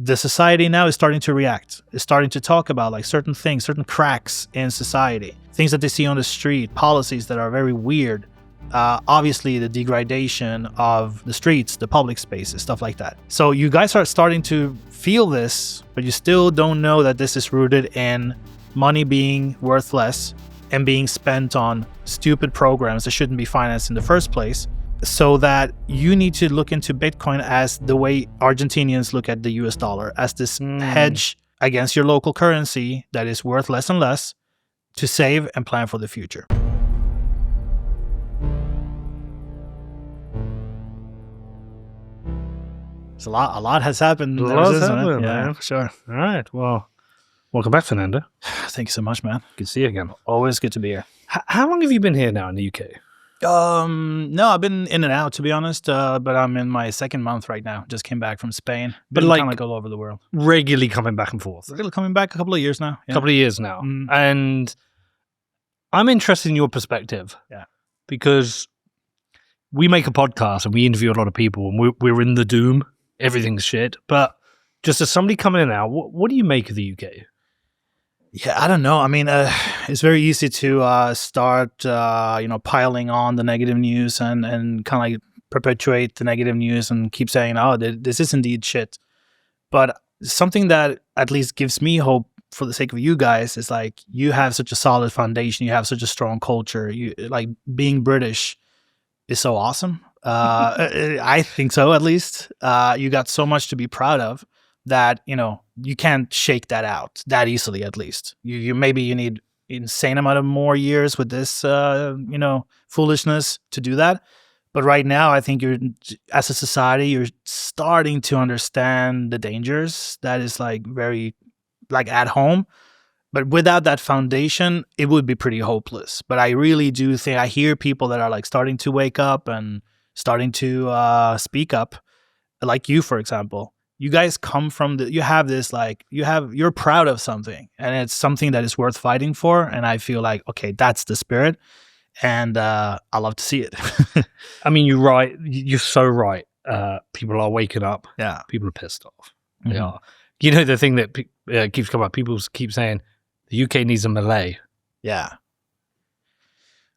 the society now is starting to react. It's starting to talk about like certain things, certain cracks in society, things that they see on the street, policies that are very weird. Obviously, the degradation of the streets, the public spaces, stuff like that. So you guys are starting to feel this, but you still don't know that this is rooted in money being worth less and being spent on stupid programs that shouldn't be financed in the first place. So that you need to look into Bitcoin as the way Argentinians look at the US dollar, as this hedge against your local currency that is worth less and less to save and plan for the future. So a lot has happened. A lot has happened, yeah, man. for sure. All right. Well, welcome back, Fernando. Thank you so much, man. Good to see you again. Always good to be here. How long have you been here now in the UK? No, I've been in and out, to be honest, but I'm in my second month right now. Just came back from Spain. But Been like kinda all over the world. Regularly coming back and forth. Really coming back a couple of years now. A couple of years now. Mm. And I'm interested in your perspective. Yeah. Because we make a podcast and we interview a lot of people and we're in the doom. Everything's shit. But just as somebody coming in now, what do you make of the UK? Yeah, I don't know. I mean, it's very easy to start, piling on the negative news and kind of like perpetuate the negative news and keep saying, oh, this is indeed shit. But something that at least gives me hope for the sake of you guys is like, you have such a solid foundation. You have such a strong culture. You like being British is so awesome. I think so, at least. You got so much to be proud of that, you can't shake that out that easily, at least. You need insane amount of more years with this, foolishness to do that. But right now, I think as a society, you're starting to understand the dangers that is like very like at home. But without that foundation, it would be pretty hopeless. But I really do think I hear people that are like starting to wake up and starting to speak up, like you, for example. You guys come from you're proud of something, and it's something that is worth fighting for. And I feel like, okay, that's the spirit, and I love to see it. I mean, you're right. You're so right. People are waking up. Yeah. People are pissed off. Mm-hmm. They are. You know, the thing that keeps coming up, people keep saying the UK needs a Milei. Yeah.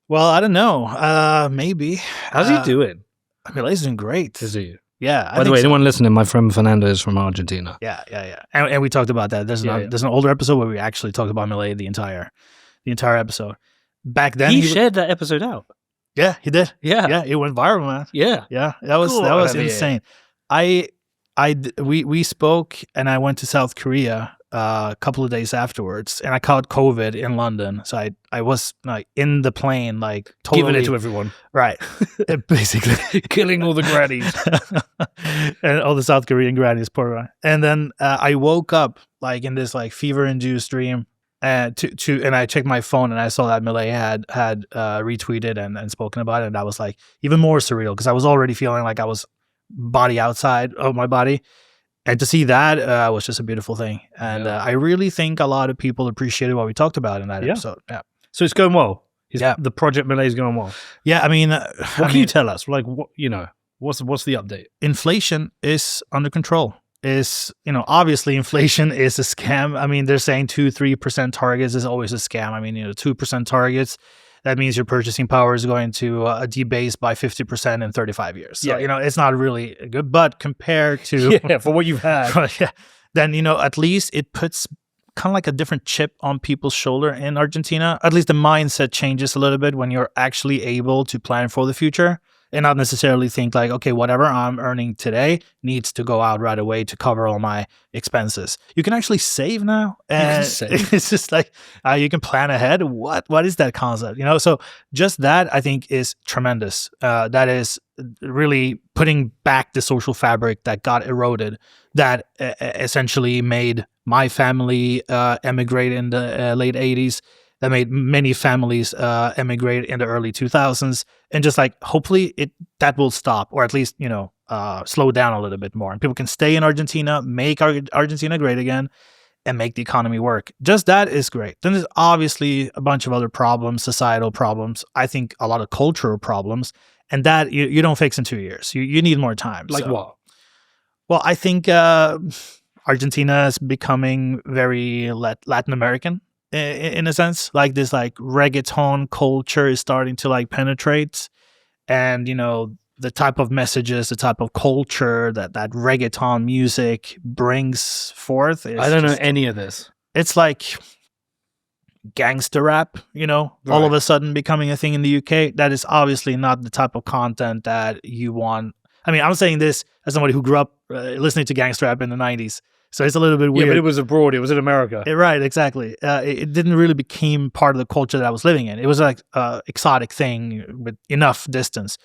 Well, I don't know. Maybe. How's he doing? Milei's doing great. Is he? Yeah. By the way, anyone listening, my friend Fernando is from Argentina. Yeah. And we talked about that. There's an older episode where we actually talked about Milei the entire episode. Back then, he shared that episode out. Yeah, he did. Yeah, it went viral, man. Yeah. That was insane. We spoke, and I went to South Korea a couple of days afterwards, and I caught COVID in London. So I was like in the plane, like totally giving it to everyone, right? Basically, killing all the grannies and all the South Korean grannies, poor one. And then I woke up like in this like fever-induced dream, and I checked my phone and I saw that Milei had retweeted and spoken about it, and that was like even more surreal because I was already feeling like I was body outside of my body. And to see that was just a beautiful thing. And I really think a lot of people appreciated what we talked about in that episode. Yeah. So it's going well. The project Milei is going well. Yeah. I mean, what can you tell us? Like, what's the update? Inflation is under control. Obviously inflation is a scam. I mean, they're saying 2-3% targets is always a scam. I mean, 2% targets, that means your purchasing power is going to debase by 50% in 35 years. So, it's not really good, but compared to... for what you've had. Then, at least it puts kind of like a different chip on people's shoulder in Argentina. At least the mindset changes a little bit when you're actually able to plan for the future and not necessarily think like, okay, whatever I'm earning today needs to go out right away to cover all my expenses. You can actually save now. And it's just like, you can plan ahead. What is that concept? So just that I think is tremendous. That is really putting back the social fabric that got eroded, that essentially made my family emigrate in the late 80s. That made many families emigrate in the early 2000s, and just like hopefully that will stop, or at least slow down a little bit more, and people can stay in Argentina, make Argentina great again, and make the economy work. Just that is great. Then there's obviously a bunch of other problems, societal problems. I think a lot of cultural problems, and that you don't fix in 2 years. You need more time. Like what? Well, I think Argentina is becoming very Latin American in a sense. Like this like reggaeton culture is starting to like penetrate, and the type of messages, the type of culture that reggaeton music brings forth. I don't know any of this. It's like gangster rap, all of a sudden becoming a thing in the UK. That is obviously not the type of content that you want. I mean, I'm saying this as somebody who grew up listening to gangster rap in the 90s. So it's a little bit weird. Yeah, but it was abroad. It was in America. Right, exactly. It didn't really become part of the culture that I was living in. It was like an exotic thing with enough distance.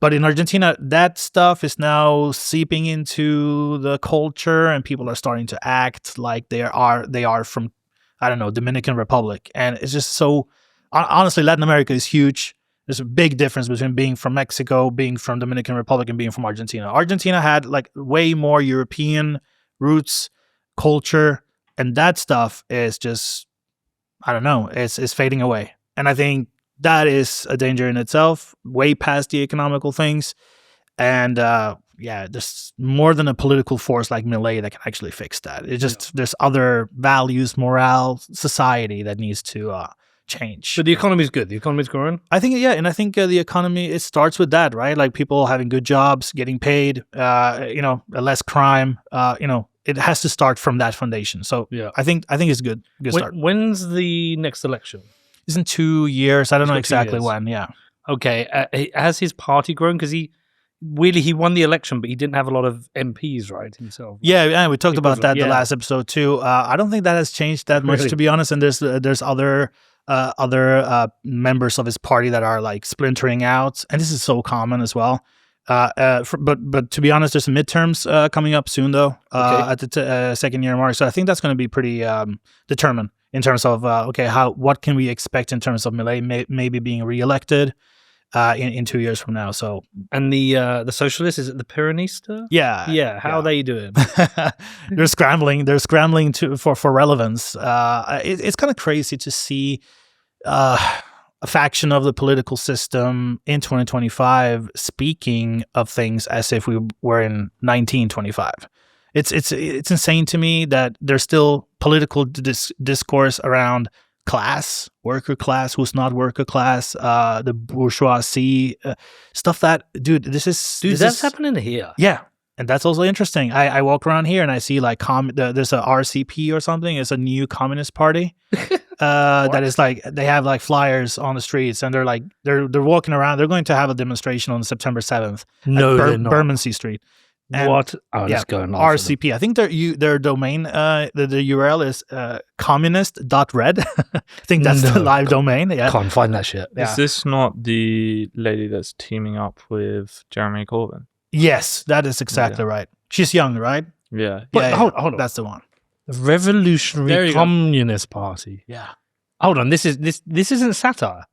But in Argentina, that stuff is now seeping into the culture, and people are starting to act like they are from, I don't know, Dominican Republic. And it's just so, honestly, Latin America is huge. There's a big difference between being from Mexico, being from Dominican Republic, and being from Argentina. Argentina had like way more European roots, culture, and that stuff is just, I don't know, it's fading away. And I think that is a danger in itself, way past the economical things. And there's more than a political force like Milei that can actually fix that. It's just there's other values, morale, society that needs to change. But the economy's good. The economy's growing. I think, and I think the economy, it starts with that, right? Like people having good jobs, getting paid, less crime. It has to start from that foundation. So I think it's good. Good start. When's the next election? It's in 2 years. I don't know exactly when. Yeah. Okay. Has his party grown? Because he won the election, but he didn't have a lot of MPs, right, himself. Yeah, we talked about that the last episode too. I don't think that has changed that much, to be honest. And there's other members of his party that are like splintering out, and this is so common as well. But to be honest, there's some midterms coming up soon, though, at the second year mark. So I think that's going to be pretty determined in terms of what can we expect in terms of Milei maybe being reelected in 2 years from now. So, and the socialist, is it the Peronista? Yeah. How are they doing? They're scrambling. They're scrambling for relevance. It's kind of crazy to see a faction of the political system in 2025 speaking of things as if we were in 1925. It's insane to me that there's still political discourse around class, worker class, who's not worker class, the bourgeoisie, stuff that, that's happening here. Yeah. And that's also interesting. I walk around here and I see like there's a RCP or something. It's a new communist party that is like, they have like flyers on the streets, and they're like, they're walking around. They're going to have a demonstration on September 7th at Bermondsey Street. And what? Oh, that's going on. RCP. I think their domain, the URL is communist.red. I think that's the live domain. Yeah. Can't find that shit. Yeah. Is this not the lady that's teaming up with Jeremy Corbyn? Yes, that is exactly right. She's young, right? Yeah. But hold on. That's the one. The Revolutionary Communist Party. Yeah. Hold on. This isn't satire.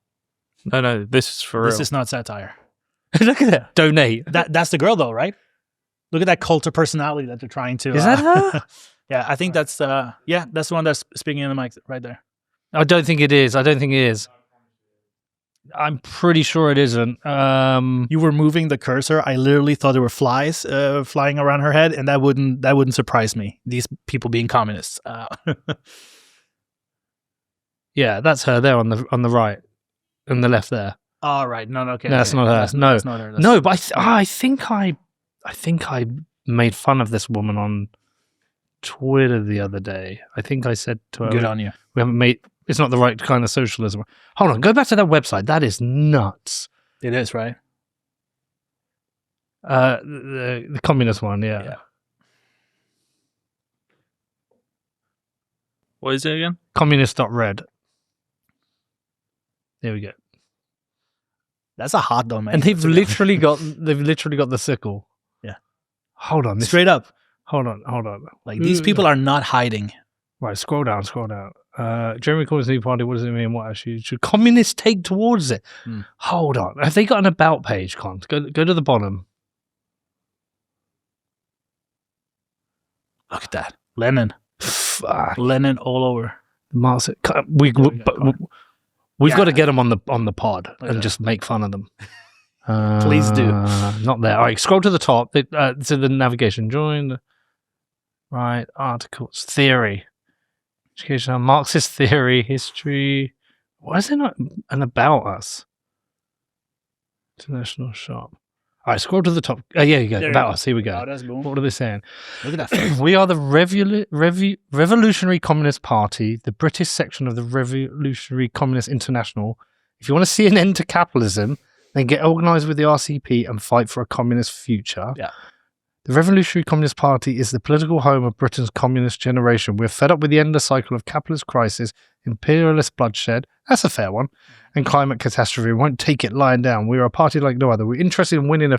No, this is for real. This is not satire. Look at that. Donate. That's the girl, though, right? Look at that cult of personality that they're trying to. Is that her? Yeah, I think that's the one that's speaking in the mic right there. I don't think it is. I'm pretty sure it isn't. You were moving the cursor. I literally thought there were flies flying around her head, and that wouldn't surprise me. These people being communists. Yeah, that's her there on the right, and the left there. All right. No, okay. No, that's not her. That's not her. No, but I think I made fun of this woman on Twitter the other day. I think I said to her, "Good on you. We haven't made. It's not the right kind of socialism." Hold on, go back to that website. That is nuts. It is, right? The communist one, yeah. What is it again? Communist.red. There we go. That's a hot domain. And they've literally got the sickle. Yeah. Hold on. Straight up. Hold on. Like these people are not hiding. Right, scroll down. Jeremy Corbyn's new party, what does it mean? What actually should communists take towards it? Hold on. Have they got an about page, Con? Go to the bottom. Look at that. Lenin. Fuck. Lenin all over. We've got to get them on the pod and just make fun of them. Please do. Not there. All right, scroll to the top. To the navigation. Join. Right, articles, theory, educational, Marxist theory, history. Why is there not an about us? International shop. All right, scroll to the top. Yeah, you go. There you About go. us. Here we go. About us, boom. What are they saying? Look at that. We are the Revolutionary Communist Party, the British section of the Revolutionary Communist International. If you want to see an end to capitalism, then get organised with the RCP and fight for a communist future. Yeah. The Revolutionary Communist Party is the political home of Britain's communist generation. We're fed up with the endless cycle of capitalist crisis, imperialist bloodshed. That's a fair one. And climate catastrophe. We won't take it lying down. We're a party like no other. We're interested in winning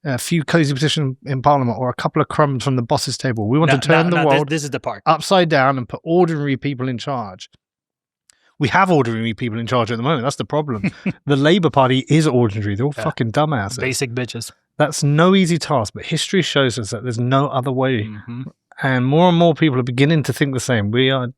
a few cosy positions in Parliament or a couple of crumbs from the boss's table. We want to turn the world This is the part. upside down and put ordinary people in charge. We have ordinary people in charge at the moment. That's the problem. The Labour Party is ordinary. They're all fucking dumbasses. Basic bitches. That's no easy task, but history shows us that there's no other way. Mm-hmm. And more people are beginning to think the same. We are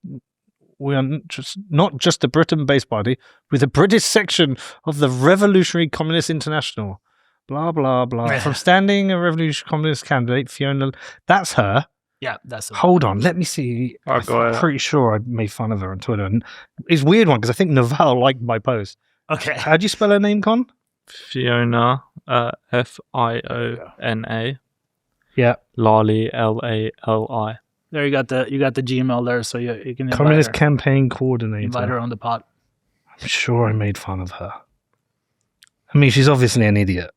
not just a Britain-based party, with a British section of the Revolutionary Communist International. Blah, blah, blah. From standing a Revolutionary Communist candidate, Fiona, that's her. Yeah, that's it. Hold on, let me see. I got I'm it. pretty sure I made fun of her on Twitter. And it's a weird one because I think Naval liked my post. Okay. How do you spell her name, Con? Fiona, Fiona. Yeah. Lali, Lali. There you got the Gmail there, so you can invite Communist her. Campaign Coordinator. Invite her on the pod. I'm sure I made fun of her. I mean, she's obviously an idiot.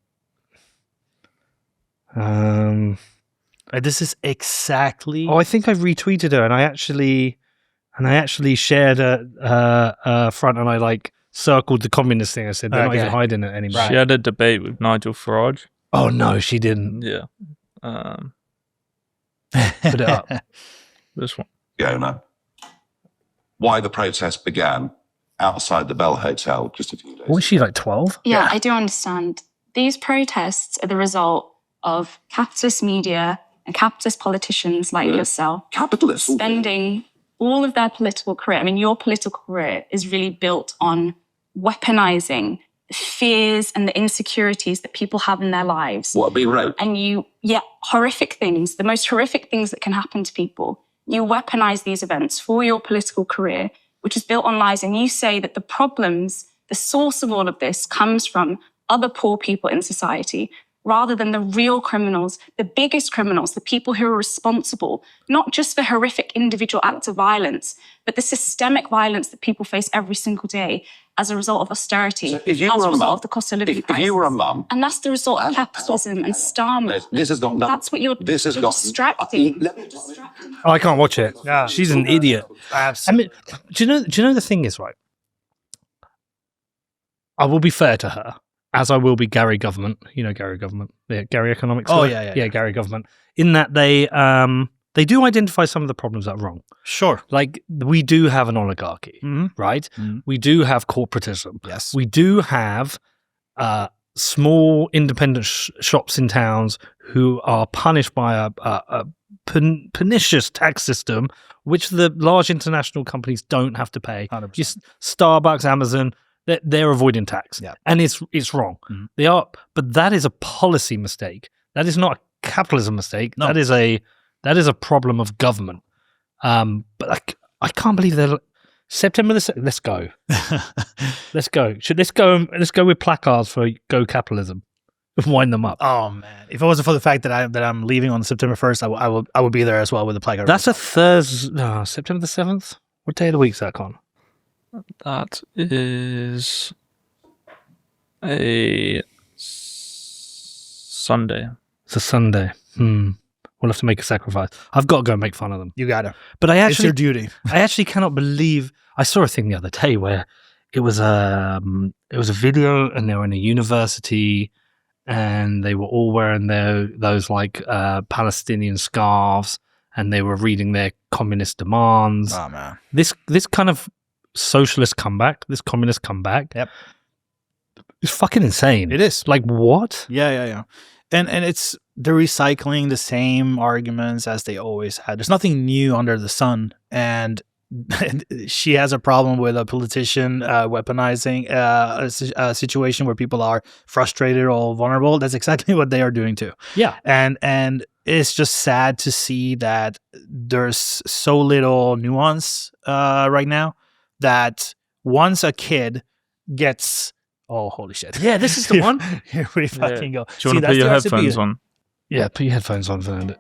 This is exactly. Oh, I think I retweeted her, and I actually shared a front, and I like circled the communist thing. I said they're not Okay. even hiding it anymore. She had a debate with Nigel Farage. Oh no, she didn't. Yeah. Put it up. This one. Fiona, why the protest began outside the Bell Hotel just a few days What was she, like 12? Yeah, I do understand. These protests are the result of capitalist media and capitalist politicians like yourself Capitalists. spending all of their political career. I mean, your political career is really built on weaponizing the fears and the insecurities that people have in their lives. What, being raped? And horrific things, the most horrific things that can happen to people. You weaponize these events for your political career, which is built on lies. And you say that the problems, the source of all of this comes from other poor people in society, rather than the real criminals, the biggest criminals, the people who are responsible, not just for horrific individual acts of violence, but the systemic violence that people face every single day as a result of austerity, So if you as were a a result mum, of the cost of living if you were a crisis. mum, And that's the result of capitalism and Starmer. this has got nothing. That's what you're This has you're got distracting. Let me- Oh, I can't watch it. Yeah. She's an idiot. I mean, do you know the thing is, right? I will be fair to her, as I will be Gary Government. You know Gary Government, yeah, Gary Economics. Oh, guy? yeah. Gary Government. In that they do identify some of the problems that are wrong. Sure. Like we do have an oligarchy, Mhm. right? Mhm. We do have corporatism. Yes. We do have small independent shops in towns who are punished by a pernicious tax system, which the large international companies don't have to pay. 100%. Just Starbucks, Amazon, they're avoiding tax, Yeah. and it's wrong. Mhm. They are, but that is a policy mistake. That is not a capitalism mistake. No. That is a problem of government. But I can't believe they're September the 2nd. Let's go. Let's go. Let's go with placards for Go Capitalism. Wind them up. Oh man! If it wasn't for the fact that I'm leaving on September 1st, I would be there as well with the placard. That's a Thursday. No, September the 7th. What day of the week is that, Con? That is a Sunday. It's a Sunday. We'll have to make a sacrifice. I've got to go and make fun of them. You gotta. But It's your duty. I actually cannot believe I saw a thing the other day where it was a video and they were in a university and they were all wearing those like Palestinian scarves and they were reading their communist demands. Oh man. This kind of socialist comeback, this communist comeback. Yep. It's fucking insane. It is. Like what? Yeah. And they're recycling the same arguments as they always had. There's nothing new under the sun. And she has a problem with a politician weaponizing a situation where people are frustrated or vulnerable. That's exactly what they are doing too. Yeah. And it's just sad to see that there's so little nuance right now that once a kid gets, oh, holy shit. Yeah, this is the one. Here we fucking go. Do you want to put your headphones on? Yeah, put your headphones on, Fernando.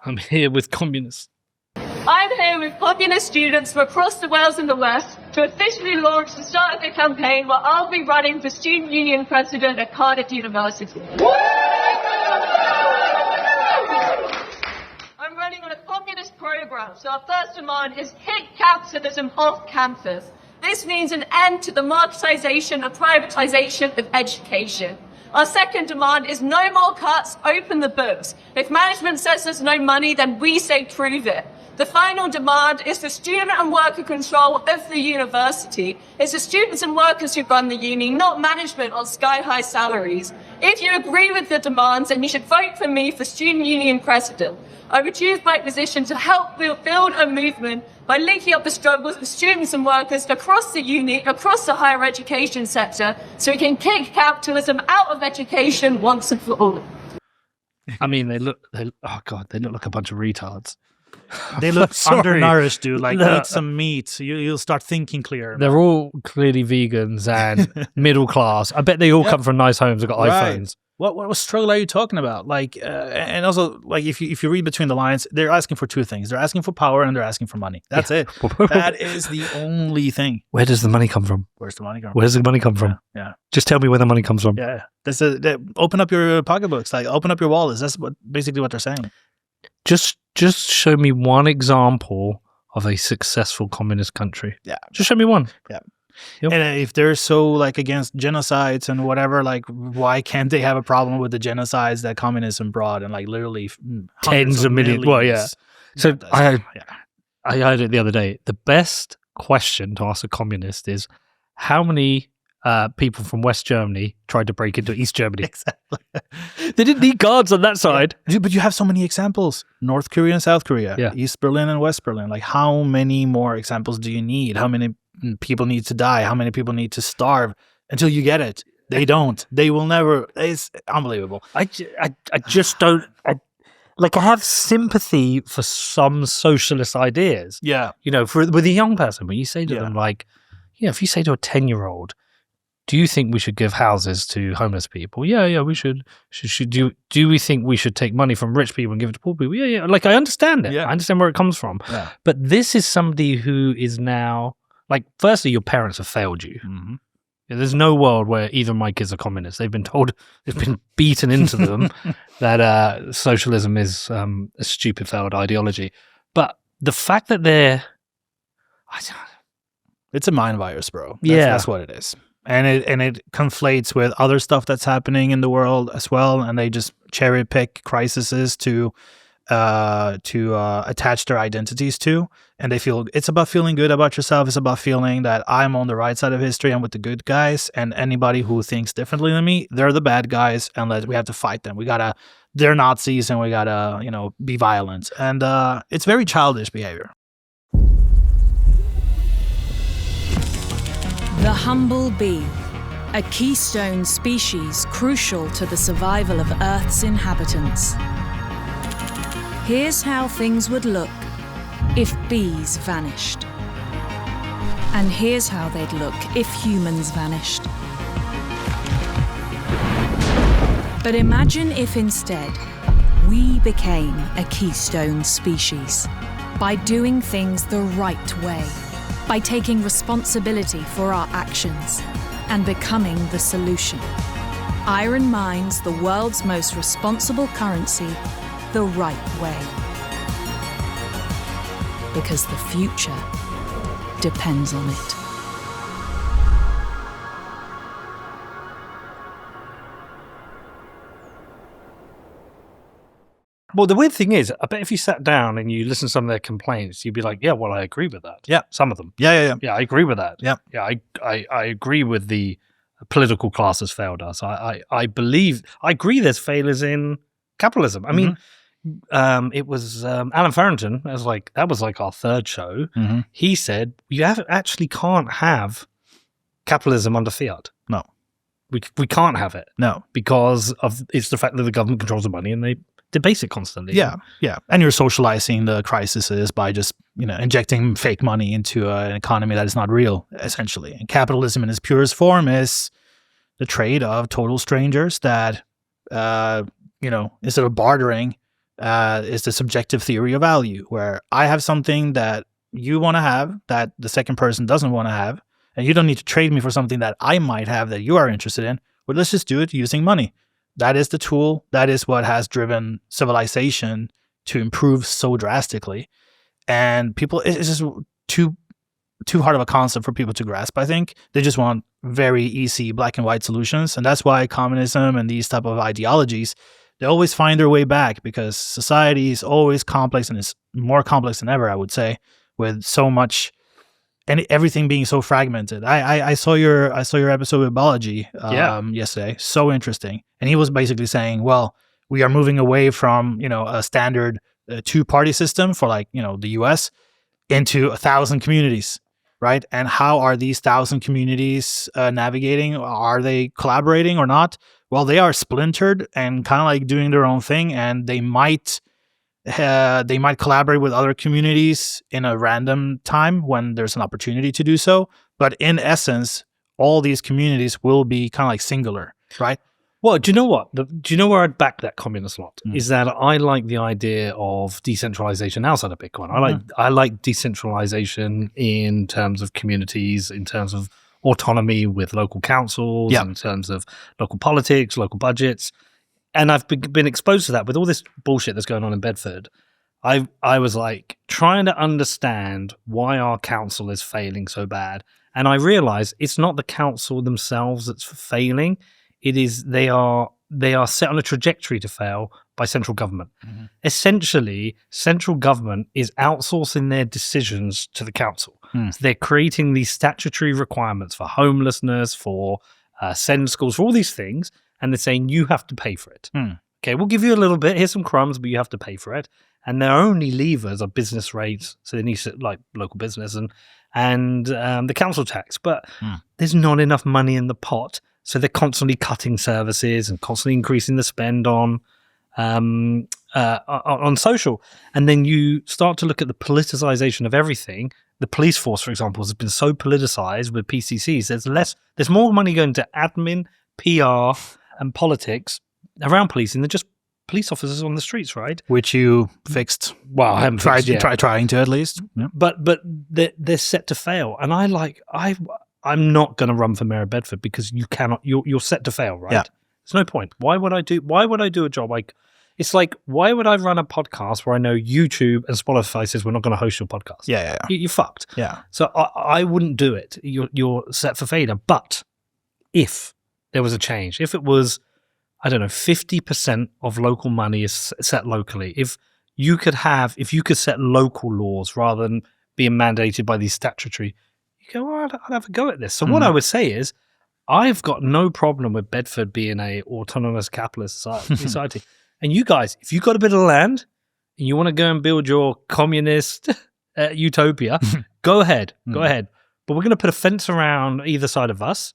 I'm here with communists. I'm here with communist students from across the Wales and the West to officially launch the start of the campaign where I'll be running for Student Union President at Cardiff University. I'm running on a communist program, so our first demand is kick capitalism off campus. This means an end to the marketisation and privatisation of education. Our second demand is no more cuts, open the books. If management says there's no money, then we say prove it. The final demand is the student and worker control of the university. It's the students and workers who run the uni, not management on sky-high salaries. If you agree with the demands, then you should vote for me for Student Union President. I would use my position to help build a movement by linking up the struggles of students and workers across the uni, across the higher education sector, so we can kick capitalism out of education once and for all. I mean, they look like a bunch of retards. They look Sorry. undernourished, dude. Like, No. eat some meat. You'll start thinking clear. They're all clearly vegans and middle class. I bet they all come from nice homes and got Right. iPhones. What struggle are you talking about? Like, and also, like, if you read between the lines, they're asking for two things. They're asking for power and they're asking for money. That's it. That is the only thing. Where does the money come from? Where's the money going? Where does the money come from? Yeah. Just tell me where the money comes from. Yeah. Open up your pocketbooks. Like, open up your wallets. That's basically what they're saying. Just show me one example of a successful communist country. Yeah. Just show me one. Yeah. Yep. And if they're so like against genocides and whatever, like, why can't they have a problem with the genocides that communism brought and like literally Tens of millions. Well, yeah. So I heard it the other day. The best question to ask a communist is how many people from West Germany tried to break into East Germany. Exactly. They didn't need guards on that side. Yeah. But you have so many examples. North Korea and South Korea. Yeah. East Berlin and West Berlin. Like, how many more examples do you need? How many people need to die? How many people need to starve until you get it? They don't. They will never. It's unbelievable. I just don't. I have sympathy for some socialist ideas. Yeah. You know, with a young person, when you say to Yeah. them, like, if you say to a 10-year-old, do you think we should give houses to homeless people? Yeah, we should. Do we think we should take money from rich people and give it to poor people? Yeah. Like, I understand it. Yeah. I understand where it comes from. Yeah. But this is somebody who is now, like, firstly, your parents have failed you. Mm-hmm. There's no world where either of my kids are communists. They've been told, they've been beaten into them that socialism is a stupid failed ideology. But the fact that It's a mind virus, bro. That's what it is. And it conflates with other stuff that's happening in the world as well, and they just cherry pick crises to attach their identities to, and they feel it's about feeling good about yourself. It's about feeling that I'm on the right side of history. I'm with the good guys, and anybody who thinks differently than me, they're the bad guys, and we have to fight them. They're Nazis, and we gotta be violent, and it's very childish behavior. The humble bee, a keystone species crucial to the survival of Earth's inhabitants. Here's how things would look if bees vanished. And here's how they'd look if humans vanished. But imagine if instead we became a keystone species by doing things the right way, by taking responsibility for our actions and becoming the solution. Iron mines the world's most responsible currency the right way. Because the future depends on it. Well, the weird thing is, I bet if you sat down and you listen to some of their complaints, you'd be like, yeah, well, I agree with that. Yeah. Some of them. Yeah. Yeah, I agree with that. Yeah. Yeah, I agree with the political class has failed us. I agree there's failures in capitalism. I mean, it was Alan Farrington, that was like our third show. Mm-hmm. He said, you actually can't have capitalism under fiat. No. we can't have it No. because of it's the fact that the government controls the money and they debase it constantly. Yeah. And you're socializing the crises by just, injecting fake money into an economy that is not real, essentially. And capitalism in its purest form is the trade of total strangers that, instead of bartering, is the subjective theory of value, where I have something that you want to have that the second person doesn't want to have, and you don't need to trade me for something that I might have that you are interested in. But let's just do it using money. That is the tool. That is what has driven civilization to improve so drastically. And people, it's just too hard of a concept for people to grasp, I think. They just want very easy black and white solutions. And that's why communism and these type of ideologies, they always find their way back, because society is always complex, and it's more complex than ever, I would say, with so much and everything being so fragmented. I saw your episode with Biology yesterday. So interesting. And he was basically saying, well, we are moving away from, a standard two-party system for the US into 1,000 communities, right? And how are these 1,000 communities navigating? Are they collaborating or not? Well, they are splintered and kind of doing their own thing, and they might collaborate with other communities in a random time when there's an opportunity to do so. But in essence, all these communities will be kind of singular, right? Well, do you know what? Do you know where I'd back that communist lot? Is that I like the idea of decentralization outside of Bitcoin. I like decentralization in terms of communities, in terms of autonomy with local councils, in terms of local politics, local budgets. And I've been exposed to that with all this bullshit that's going on in Bedford. I was trying to understand why our council is failing so bad. And I realized it's not the council themselves that's failing. It is they are set on a trajectory to fail by central government. Mm-hmm. Essentially, central government is outsourcing their decisions to the council. So they're creating these statutory requirements for homelessness, for send schools, for all these things. And they're saying, you have to pay for it. Okay, we'll give you a little bit. Here's some crumbs, but you have to pay for it. And their only levers are business rates. So they need local business and the council tax. But there's not enough money in the pot. So they're constantly cutting services and constantly increasing the spend on social. And then you start to look at the politicization of everything. The police force, for example, has been so politicized with PCCs. There's more money going to admin, PR, and politics around policing than just police officers on the streets, right? Which you fixed. Well, I haven't trying to at least. Yeah. But they're set to fail, and I'm not going to run for mayor of Bedford because you cannot. You're set to fail, right? Yeah. There's no point. Why would I do a job like? It's why would I run a podcast where I know YouTube and Spotify says we're not going to host your podcast? Yeah. You're fucked. Yeah. So I wouldn't do it. You're set for failure. But if there was a change, if it was, I don't know, 50% of local money is set locally. If you could set local laws rather than being mandated by these statutory, you go, well, I'd have a go at this. So what I would say is, I've got no problem with Bedford being a autonomous capitalist society. And you guys, if you've got a bit of land and you want to go and build your communist utopia, go ahead. Go ahead. But we're going to put a fence around either side of us.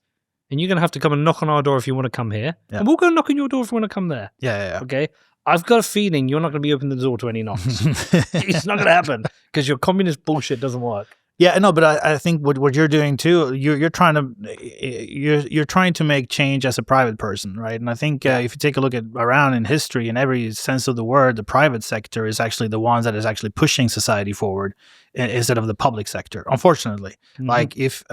And you're going to have to come and knock on our door if you want to come here. Yeah. And we'll go knock on your door if you want to come there. Yeah. Okay? I've got a feeling you're not going to be opening the door to any knocks. It's not going to happen because your communist bullshit doesn't work. Yeah, no, but I think what you're doing too, you're trying to make change as a private person, right? And I think if you take a look around in history, in every sense of the word, the private sector is actually the ones that is actually pushing society forward instead of the public sector. Unfortunately, if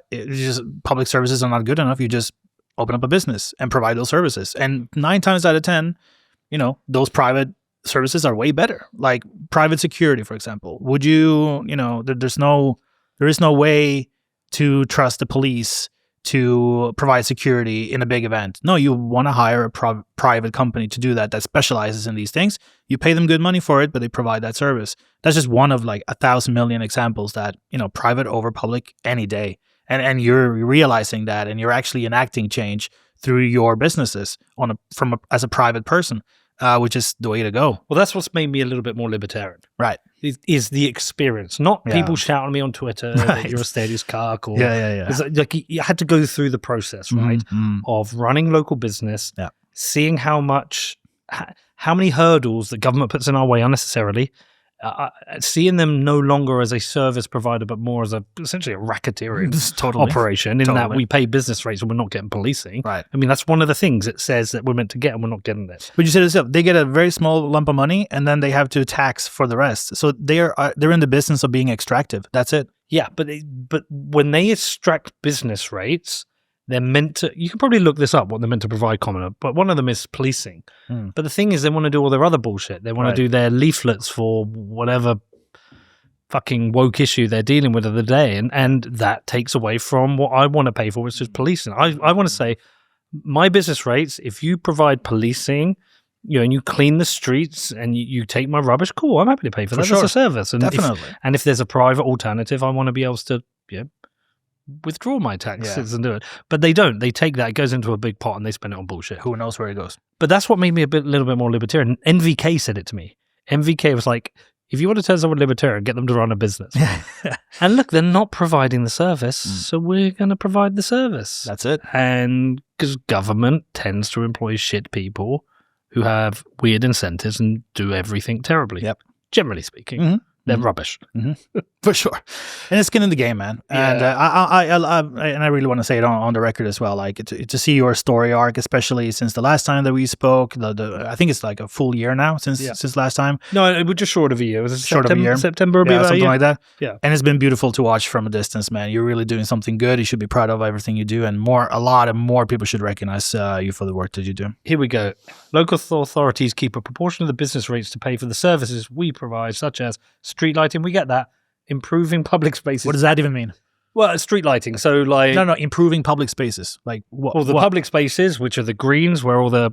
just public services are not good enough, you just open up a business and provide those services, and 9 times out of 10, those private services are way better, like private security, for example. Would you, there is no way to trust the police to provide security in a big event. No, you want to hire a private company to do that specializes in these things. You pay them good money for it, but they provide that service. That's just one of 1,000 million examples that, private over public any day. And you're realizing that, and you're actually enacting change through your businesses as a private person. Which is the way to go. Well, that's what's made me a little bit more libertarian. Right. is the experience, not Yeah. people shouting at me on Twitter that Right. you're a status cock or Yeah. It's like you had to go through the process, right, of running local business, Yeah. seeing how many hurdles the government puts in our way unnecessarily, seeing them no longer as a service provider, but more as essentially a racketeering Totally. operation in that Totally. we pay business rates and we're not getting policing. Right. I mean, that's one of the things it says that we're meant to get and we're not getting it. But you said yourself, they get a very small lump of money and then they have to tax for the rest. So they're in the business of being extractive. That's it. Yeah, but when they extract business rates, they're meant to. You can probably look this up. What they're meant to provide common, but one of them is policing. But the thing is, they want to do all their other bullshit. They want Right. to do their leaflets for whatever fucking woke issue they're dealing with of the day, and that takes away from what I want to pay for, which is policing. I want to say, my business rates. If you provide policing, and you clean the streets and you take my rubbish, cool. I'm happy to pay for that. sure. That's a service, and Definitely. if there's a private alternative, I want to be able to withdraw my taxes and do it. But they don't. They take that, it goes into a big pot, and they spend it on bullshit. Who knows where it goes? But that's what made me a little bit more libertarian. NVK said it to me. NVK was like, if you want to turn someone libertarian, get them to run a business. And look, they're not providing the service, so we're going to provide the service. That's it. And because government tends to employ shit people who have weird incentives and do everything terribly. Yep. Generally speaking, they're rubbish. For sure. And it's skin in the game, man. And I really want to say it on the record as well. Like to see your story arc, especially since the last time that we spoke. I think it's like a full year now since last time. No, it was just short of a year. It was Short of a year. September, yeah, something like that. Yeah. And it's been beautiful to watch from a distance, man. You're really doing something good. You should be proud of everything you do, and a lot of more people should recognize you for the work that you do. Here we go. Local authorities keep a proportion of the business rates to pay for the services we provide, such as street lighting. We get that. Improving public spaces. What does that even mean? Well, street lighting. So, like, No, improving public spaces. Like what? Well, the what? public spaces, which are the greens where all the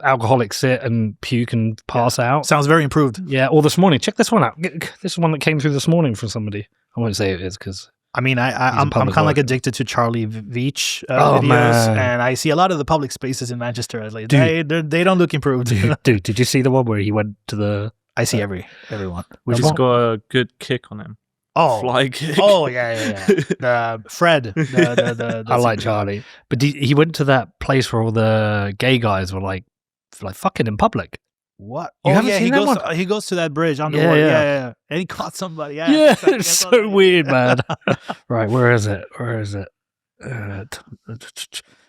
alcoholics sit and puke and pass out. Sounds very improved. Yeah. Or this morning, check this one out. This is one that came through this morning from somebody. I won't say who it is because. I mean, I'm kind of like addicted to Charlie Veach videos, man. and I see a lot of the public spaces in Manchester. Like, they don't look improved. Dude, did you see the one where he went to the? I see everyone. We just got a good kick on him. Oh, Fly kick. Oh yeah. Fred. I like Charlie, but he went to that place where all the gay guys were like fucking in public. What? You haven't seen that one? He goes to that bridge underwater. Yeah. And he caught somebody. Yeah, it's so weird, man. Right, where is it?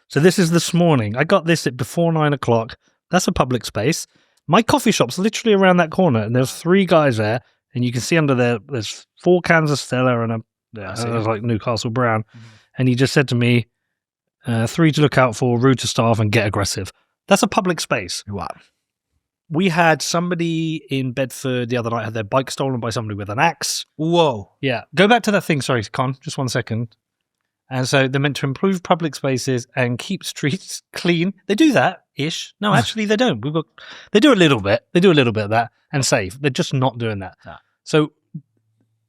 So this is this morning. I got this at before 9 o'clock. That's a public space. My coffee shop's literally around that corner, and there's 3 guys there, and you can see under there, there's 4 cans of Stella and there's like Newcastle Brown. And he just said to me, 3 to look out for, rude to staff, and get aggressive. That's a public space. Wow. We had somebody in Bedford the other night had their bike stolen by somebody with an axe. Whoa. Yeah. Go back to that thing. Sorry, Con. Just 1 second. And so they're meant to improve public spaces and keep streets clean. They do that-ish. No, actually, they don't. They do a little bit. They do a little bit of that and safe. They're just not doing that. No. So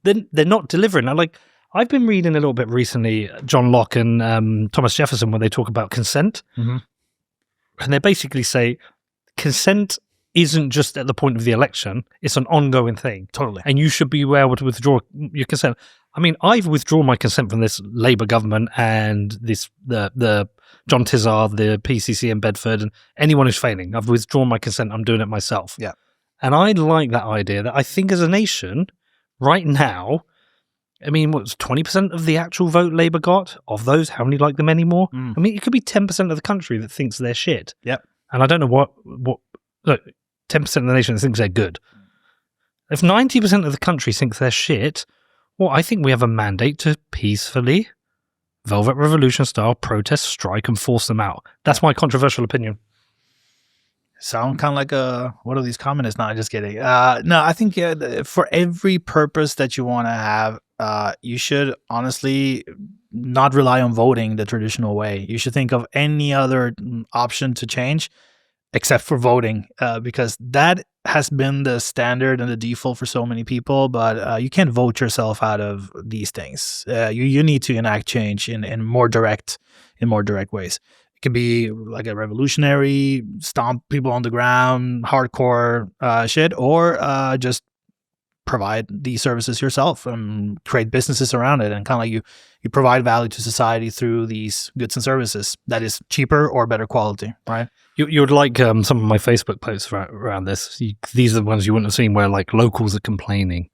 they're not delivering. Now, like, I've been reading a little bit recently, John Locke and Thomas Jefferson, where they talk about consent. Mm-hmm. And they basically say consent isn't just at the point of the election, it's an ongoing thing. Totally. And you should be able to withdraw your consent. I mean, I've withdrawn my consent from this Labour government and the John Tizard, the PCC in Bedford, and anyone who's failing. I've withdrawn my consent. I'm doing it myself. Yeah. And I like that idea that I think as a nation, right now, I mean, what's 20% of the actual vote Labour got? Of those, how many like them anymore? I mean, it could be 10% of the country that thinks they're shit. Yep. And I don't know what look, 10% of the nation thinks they're good. If 90% of the country thinks they're shit, well, I think we have a mandate to peacefully, Velvet Revolution style, protest, strike, and force them out. That's my controversial opinion. Sound kind of like what are these communists? No, just kidding. No, I think for every purpose that you want to have, you should honestly not rely on voting the traditional way. You should think of any other option to change except for voting, because that has been the standard and the default for so many people. But you can't vote yourself out of these things. You need to enact change in more direct ways. It can be like a revolutionary, stomp people on the ground, hardcore shit, or just provide these services yourself and create businesses around it, and kind of like you provide value to society through these goods and services that is cheaper or better quality, right? You would like some of my Facebook posts around this. These are the ones you wouldn't have seen where like locals are complaining.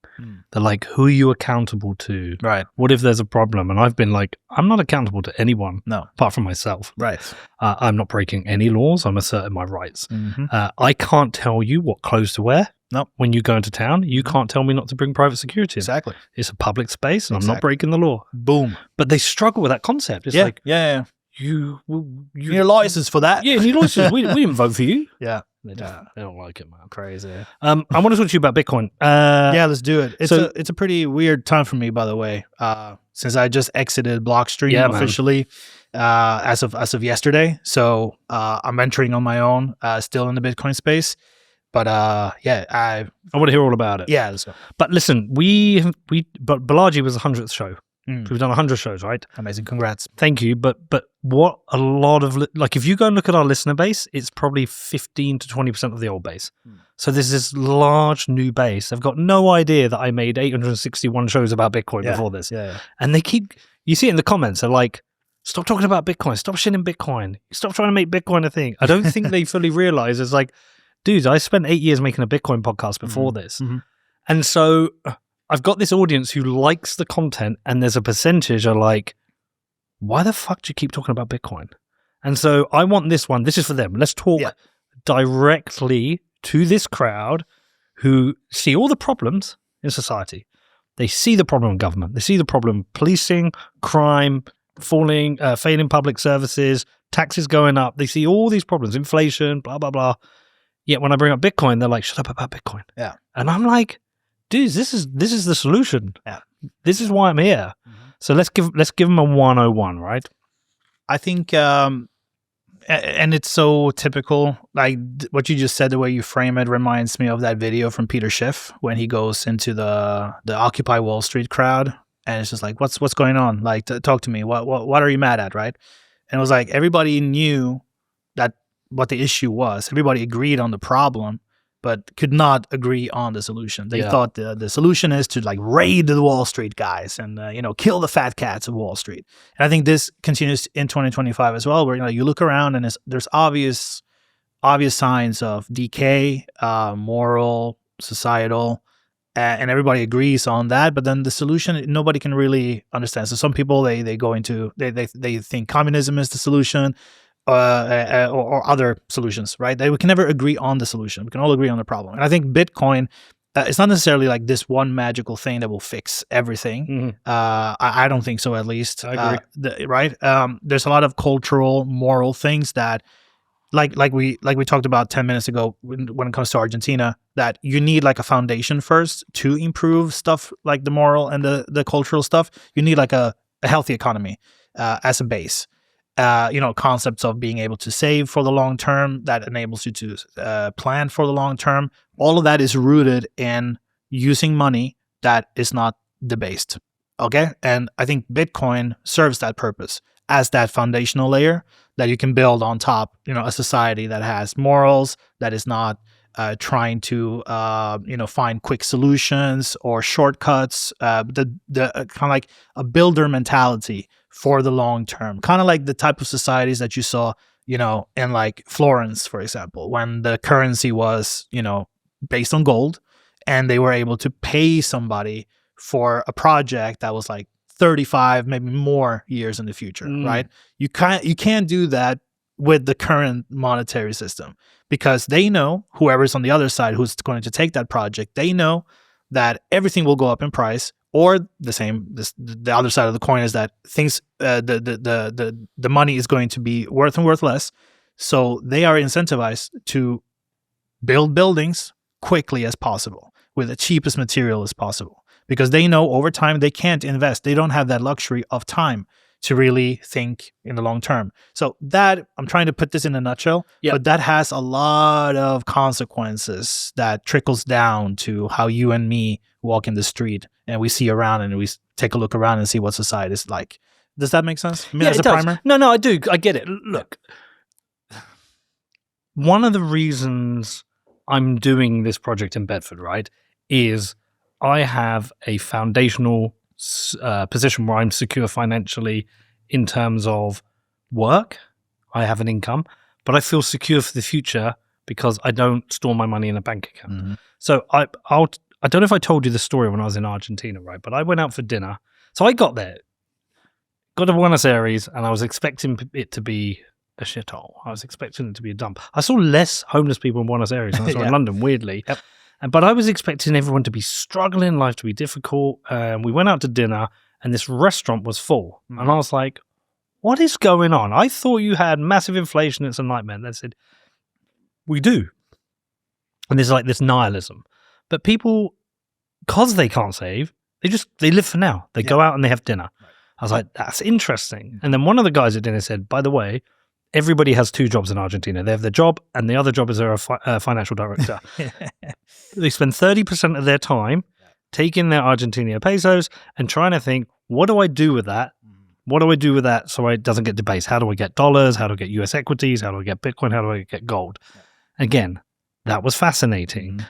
They're like, who are you accountable to? Right. What if there's a problem? And I've been like, I'm not accountable to anyone. No. Apart from myself. Right. I'm not breaking any laws. I'm asserting my rights. Mm-hmm. I can't tell you what clothes to wear. No. When you go into town, you can't tell me not to bring private security in. Exactly. It's a public space and I'm not breaking the law. Boom. But they struggle with that concept. It's like, yeah. You need a license for that. Yeah, you need a license. we didn't vote for you. Yeah. They don't like it, man. Crazy. I want to talk to you about Bitcoin. Yeah, let's do it. It's a pretty weird time for me, by the way, since I just exited Blockstream officially as of yesterday. So I'm venturing on my own, still in the Bitcoin space. But I want to hear all about it. Yeah, let's go. But listen, but Balaji was the 100th show. We've done 100 shows, right? Amazing. Congrats. Thank you. But what a lot of, like, if you go and look at our listener base, it's probably 15 to 20% of the old base. So there's this large new base. They've got no idea that I made 861 shows about Bitcoin before this. Yeah. And they keep, you see it in the comments, they're like, stop talking about Bitcoin. Stop shitting Bitcoin. Stop trying to make Bitcoin a thing. I don't think they fully realize it's like, dude, I spent 8 years making a Bitcoin podcast before this. And so I've got this audience who likes the content, and there's a percentage are like, why the fuck do you keep talking about Bitcoin? And so I want this one. This is for them. Let's talk directly to this crowd who see all the problems in society. They see the problem in government. They see the problem policing, crime, failing public services, taxes going up. They see all these problems, inflation, blah, blah, blah. Yet when I bring up Bitcoin, they're like, shut up about Bitcoin. Yeah. And I'm like, dude, this is the solution. Yeah. This is why I'm here. So let's give them a 101, right? I think, and it's so typical. Like what you just said, the way you frame it reminds me of that video from Peter Schiff when he goes into the Occupy Wall Street crowd, and it's just like, what's going on? Like, talk to me. What are you mad at, right? And it was like everybody knew that what the issue was. Everybody agreed on the problem, but could not agree on the solution. They thought the solution is to like raid the Wall Street guys and kill the fat cats of Wall Street. And I think this continues in 2025 as well, where you look around and there's obvious signs of decay, moral, societal, and everybody agrees on that. But then the solution, nobody can really understand. So some people they go into they think communism is the solution. Or other solutions, right? We can never agree on the solution. We can all agree on the problem. And I think Bitcoin, it's not necessarily like this one magical thing that will fix everything. I don't think so, at least. I agree. Right? There's a lot of cultural, moral things that, like we talked about 10 minutes ago when it comes to Argentina, that you need like a foundation first to improve stuff like the moral and the cultural stuff. You need like a healthy economy as a base. Concepts of being able to save for the long term that enables you to plan for the long term. All of that is rooted in using money that is not debased. Okay. And I think Bitcoin serves that purpose as that foundational layer that you can build on top, a society that has morals, that is not trying to, find quick solutions or shortcuts, the kind of like a builder mentality for the long term, kind of like the type of societies that you saw, in like Florence, for example, when the currency was, based on gold, and they were able to pay somebody for a project that was like 35, maybe more years in the future, right? You can't do that with the current monetary system, because they know, whoever's on the other side who's going to take that project, they know that everything will go up in price. Or the other side of the coin is that things, the money is going to be worth and worth less. So they are incentivized to build buildings quickly as possible with the cheapest material as possible, because they know over time they can't invest. They don't have that luxury of time to really think in the long term. So that, I'm trying to put this in a nutshell, but that has a lot of consequences that trickles down to how you and me walk in the street and we see around and we take a look around and see what society is like. Does that make sense? As a primer? No, I do. I get it. Look, one of the reasons I'm doing this project in Bedford, right, is I have a foundational position where I'm secure financially in terms of work. I have an income, but I feel secure for the future because I don't store my money in a bank account. Mm-hmm. So I don't know if I told you the story when I was in Argentina, right? But I went out for dinner. So I got to Buenos Aires, and I was expecting it to be a shithole. I was expecting it to be a dump. I saw less homeless people in Buenos Aires than I saw in London, weirdly. Yep. But I was expecting everyone to be struggling, life to be difficult. We went out to dinner, and this restaurant was full. Mm. And I was like, what is going on? I thought you had massive inflation. It's a nightmare. And they said, we do. And there's like this nihilism. But people, because they can't save, they live for now. They go out and they have dinner. Right. I was like, that's interesting. And then one of the guys at dinner said, by the way, everybody has 2 jobs in Argentina. They have their job, and the other job is they're a financial director. They spend 30% of their time taking their Argentina pesos and trying to think, what do I do with that? What do I do with that so it doesn't get debased? How do I get dollars? How do I get US equities? How do I get Bitcoin? How do I get gold? Again, that was fascinating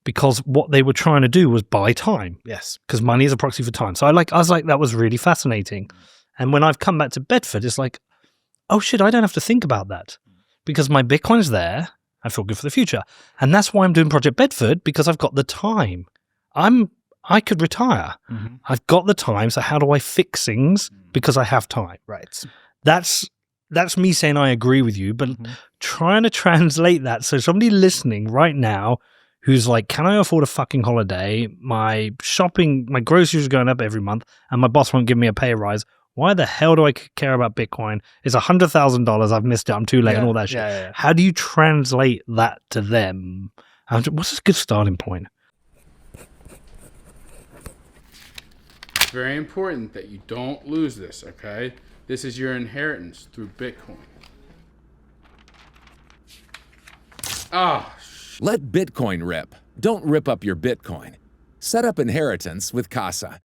because what they were trying to do was buy time. Yes. Because money is a proxy for time. So I was like, that was really fascinating. And when I've come back to Bedford, it's like, oh shit, I don't have to think about that because my Bitcoin's there. I feel good for the future. And that's why I'm doing Project Bedford, because I've got the time. I could retire. Mm-hmm. I've got the time. So how do I fix things? Because I have time. Right. That's me saying I agree with you, but trying to translate that. So somebody listening right now who's like, can I afford a fucking holiday? My groceries are going up every month and my boss won't give me a pay rise. Why the hell do I care about Bitcoin? It's $100,000. I've missed it. I'm too late and all that shit. Yeah. How do you translate that to them? What's a good starting point? It's very important that you don't lose this, okay? This is your inheritance through Bitcoin. Let Bitcoin rip. Don't rip up your Bitcoin. Set up inheritance with Casa.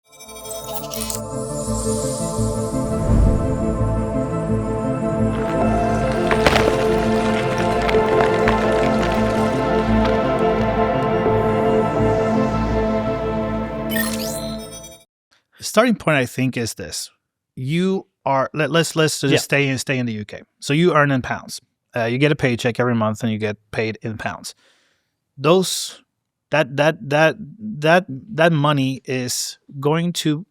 The starting point, I think, is this. You are, let's just stay in the UK. So you earn in pounds. You get a paycheck every month and you get paid in pounds. That money is going to,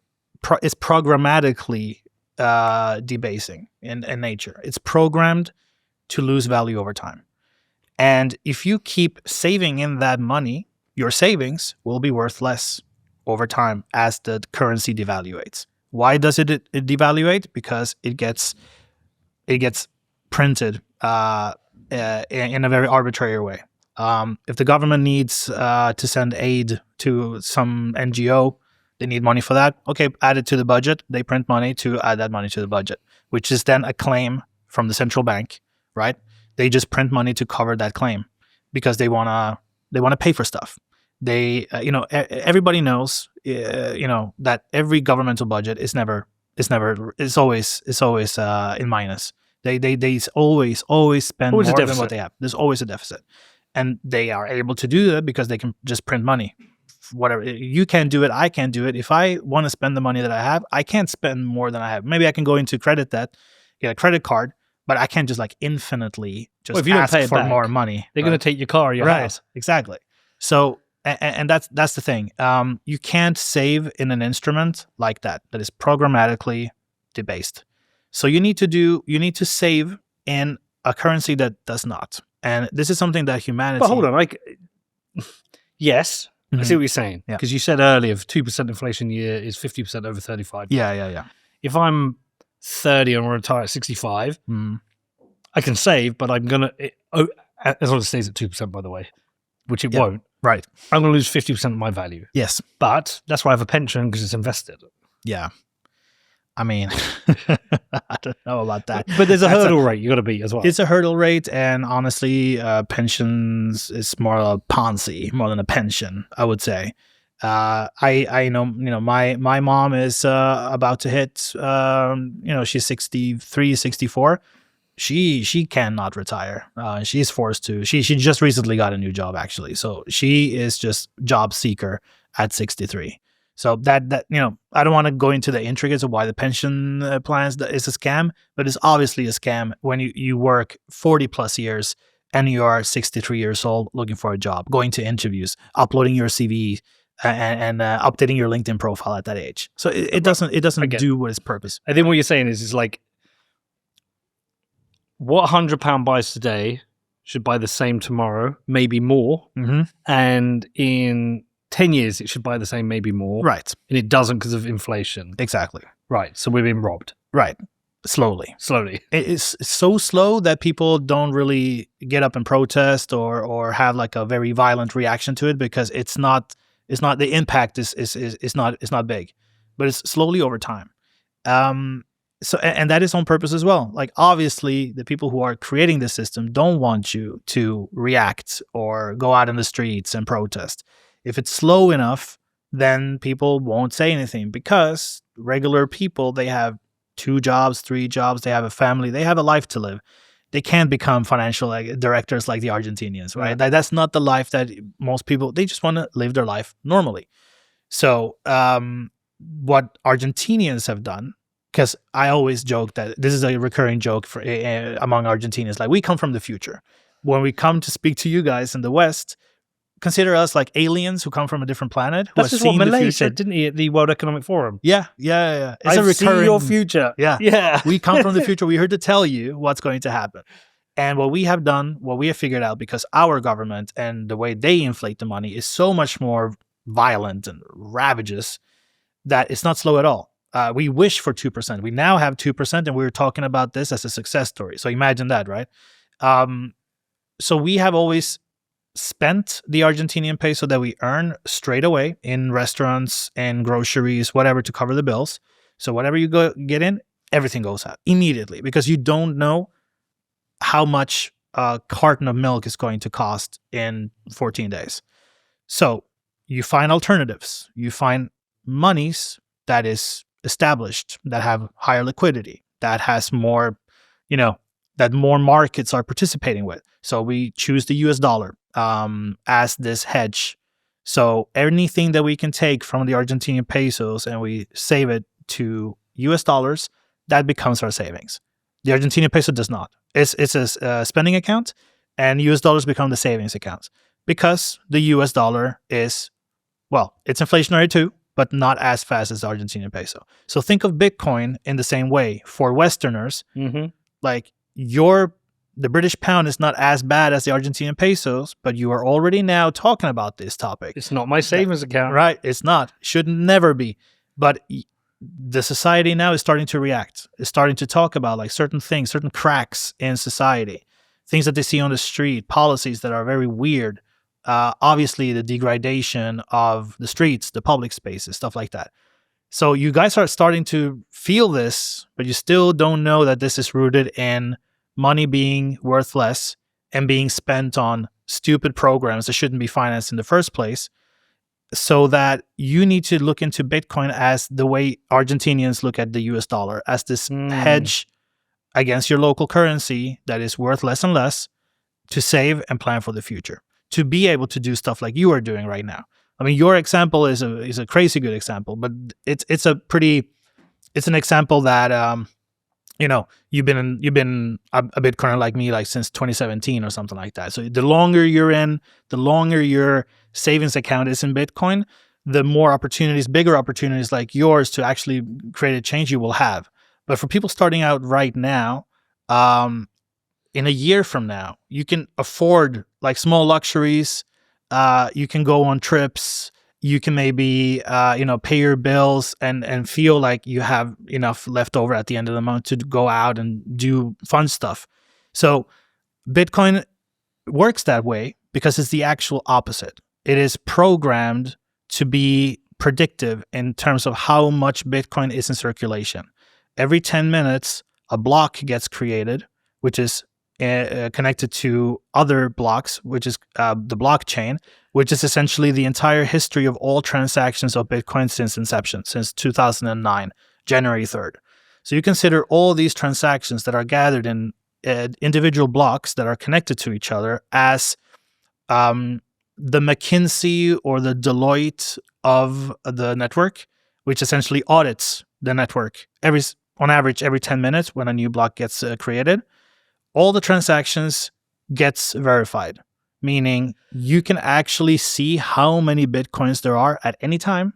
is programmatically debasing in nature. It's programmed to lose value over time. And if you keep saving in that money, your savings will be worth less over time as the currency devaluates. Why does it devaluate? Because it gets printed in a very arbitrary way. If the government needs to send aid to some NGO, they need money for that. Okay, add it to the budget. They print money to add that money to the budget, which is then a claim from the central bank, right? They just print money to cover that claim because they wanna pay for stuff. They, everybody knows, that every governmental budget is always in minus. They always spend more than what they have. There's always a deficit, and they are able to do that because they can just print money. Whatever, you can't do it, I can't do it. If I want to spend the money that I have, I can't spend more than I have. Maybe I can go into credit debt, get a credit card, but I can't just like infinitely just ask for more money. They're going to take your car or your house. Exactly. So. And that's the thing. You can't save in an instrument like that is programmatically debased. So you need to save in a currency that does not. And this is something that humanity. But hold on, yes, I see what you're saying. Because you said earlier, if 2% inflation a year is 50% over 35. Yeah. If I'm 30 and retire at 65, I can save, but I'm gonna as long as it stays at 2%, by the way, which it won't. Right. I'm going to lose 50% of my value. Yes. But that's why I have a pension, because it's invested. Yeah. I mean, I don't know about that. But there's a hurdle rate you got to beat as well. It's a hurdle rate. And honestly, pensions is more a Ponzi more than a pension, I would say. I know, my mom is about to hit, she's 63, 64. She cannot retire. She's forced to. She just recently got a new job, actually. So she is just job seeker at 63. So that I don't want to go into the intricacies of why the pension plans is a scam, but it's obviously a scam when you work 40 plus years and you are 63 years old looking for a job, going to interviews, uploading your CV, and updating your LinkedIn profile at that age. So it doesn't do what its purpose. I think what you're saying is like what £100 buys today should buy the same tomorrow, maybe more, and in 10 years it should buy the same, maybe more, right? And it doesn't because of inflation. Exactly. Right. So we've been robbed. Right. Slowly. It's so slow that people don't really get up and protest or have like a very violent reaction to it, because it's not the impact is not big, but it's slowly over time. So and that is on purpose as well. Like obviously the people who are creating this system don't want you to react or go out in the streets and protest. If it's slow enough, then people won't say anything, because regular people, they have 2 jobs, 3 jobs, they have a family, they have a life to live. They can't become financial directors like the Argentinians, right? That's not the life that most people, they just want to live their life normally. So what Argentinians have done, because I always joke that this is a recurring joke among Argentinians, like we come from the future. When we come to speak to you guys in the West, consider us like aliens who come from a different planet. That's just what Milei said, didn't he, at the World Economic Forum? Yeah. It's a recurring, see your future. Yeah. We come from the future. We're here to tell you what's going to happen. And what we have done, what we have figured out, because our government and the way they inflate the money is so much more violent and ravageous, that it's not slow at all. We wish for 2%. We now have 2%, and we're talking about this as a success story. So imagine that, right? So we have always spent the Argentinian peso that we earn straight away in restaurants and groceries, whatever, to cover the bills. So whatever you get in, everything goes out immediately, because you don't know how much a carton of milk is going to cost in 14 days. So you find alternatives. You find monies that is established, that have higher liquidity, that has more, that more markets are participating with. So we choose the US dollar as this hedge. So anything that we can take from the Argentinian pesos and we save it to US dollars, that becomes our savings. The Argentinian peso does not. It's a spending account, and US dollars become the savings accounts, because the US dollar is, well, it's inflationary too, but not as fast as the Argentinian peso. So think of Bitcoin in the same way. For Westerners, like the British pound is not as bad as the Argentinian pesos, but you are already now talking about this topic. It's not my savings account. Right, it's not. Should never be. But the society now is starting to react. It's starting to talk about like certain things, certain cracks in society, things that they see on the street, policies that are very weird. Obviously, the degradation of the streets, the public spaces, stuff like that. So you guys are starting to feel this, but you still don't know that this is rooted in money being worth less and being spent on stupid programs that shouldn't be financed in the first place. So that you need to look into Bitcoin as the way Argentinians look at the US dollar, as this hedge against your local currency that is worth less and less, to save and plan for the future, to be able to do stuff like you are doing right now. I mean, your example is a crazy good example, but it's an example that you've been a Bitcoiner like me, like since 2017 or something like that. So the longer you're in, the longer your savings account is in Bitcoin, the more opportunities, bigger opportunities like yours to actually create a change you will have. But for people starting out right now, in a year from now, you can afford like small luxuries. You can go on trips. You can maybe, pay your bills and feel like you have enough left over at the end of the month to go out and do fun stuff. So Bitcoin works that way because it's the actual opposite. It is programmed to be predictive in terms of how much Bitcoin is in circulation. Every 10 minutes, a block gets created, which is connected to other blocks, which is the blockchain, which is essentially the entire history of all transactions of Bitcoin since inception, since 2009, January 3rd. So you consider all these transactions that are gathered in individual blocks that are connected to each other as the McKinsey or the Deloitte of the network, which essentially audits the network on average every 10 minutes when a new block gets created. All the transactions gets verified, meaning you can actually see how many Bitcoins there are at any time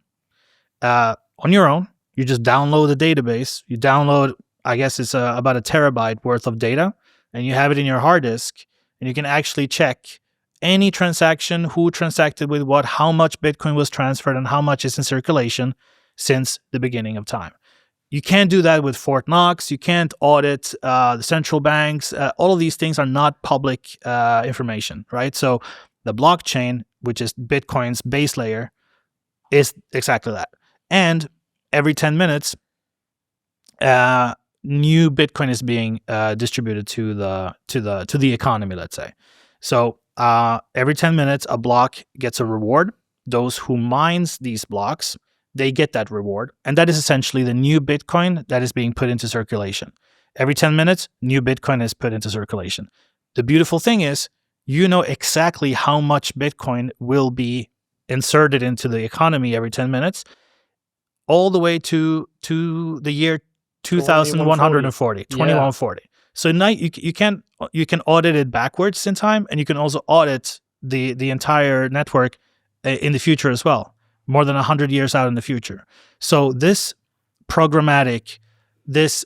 on your own. You just download the database. You download, I guess it's about a terabyte worth of data, and you have it in your hard disk, and you can actually check any transaction, who transacted with what, how much Bitcoin was transferred, and how much is in circulation since the beginning of time. You can't do that with Fort Knox. You can't audit the central banks. All of these things are not public information, right? So the blockchain, which is Bitcoin's base layer, is exactly that. And every 10 minutes, new Bitcoin is being distributed to the economy, let's say. So every 10 minutes, a block gets a reward. Those who mines these blocks, they get that reward. And that is essentially the new Bitcoin that is being put into circulation. Every 10 minutes, new Bitcoin is put into circulation. The beautiful thing is, you know exactly how much Bitcoin will be inserted into the economy every 10 minutes, all the way to the year 2140. So now you can audit it backwards in time, and you can also audit the entire network in the future as well, more than 100 years out in the future. So this programmatic, this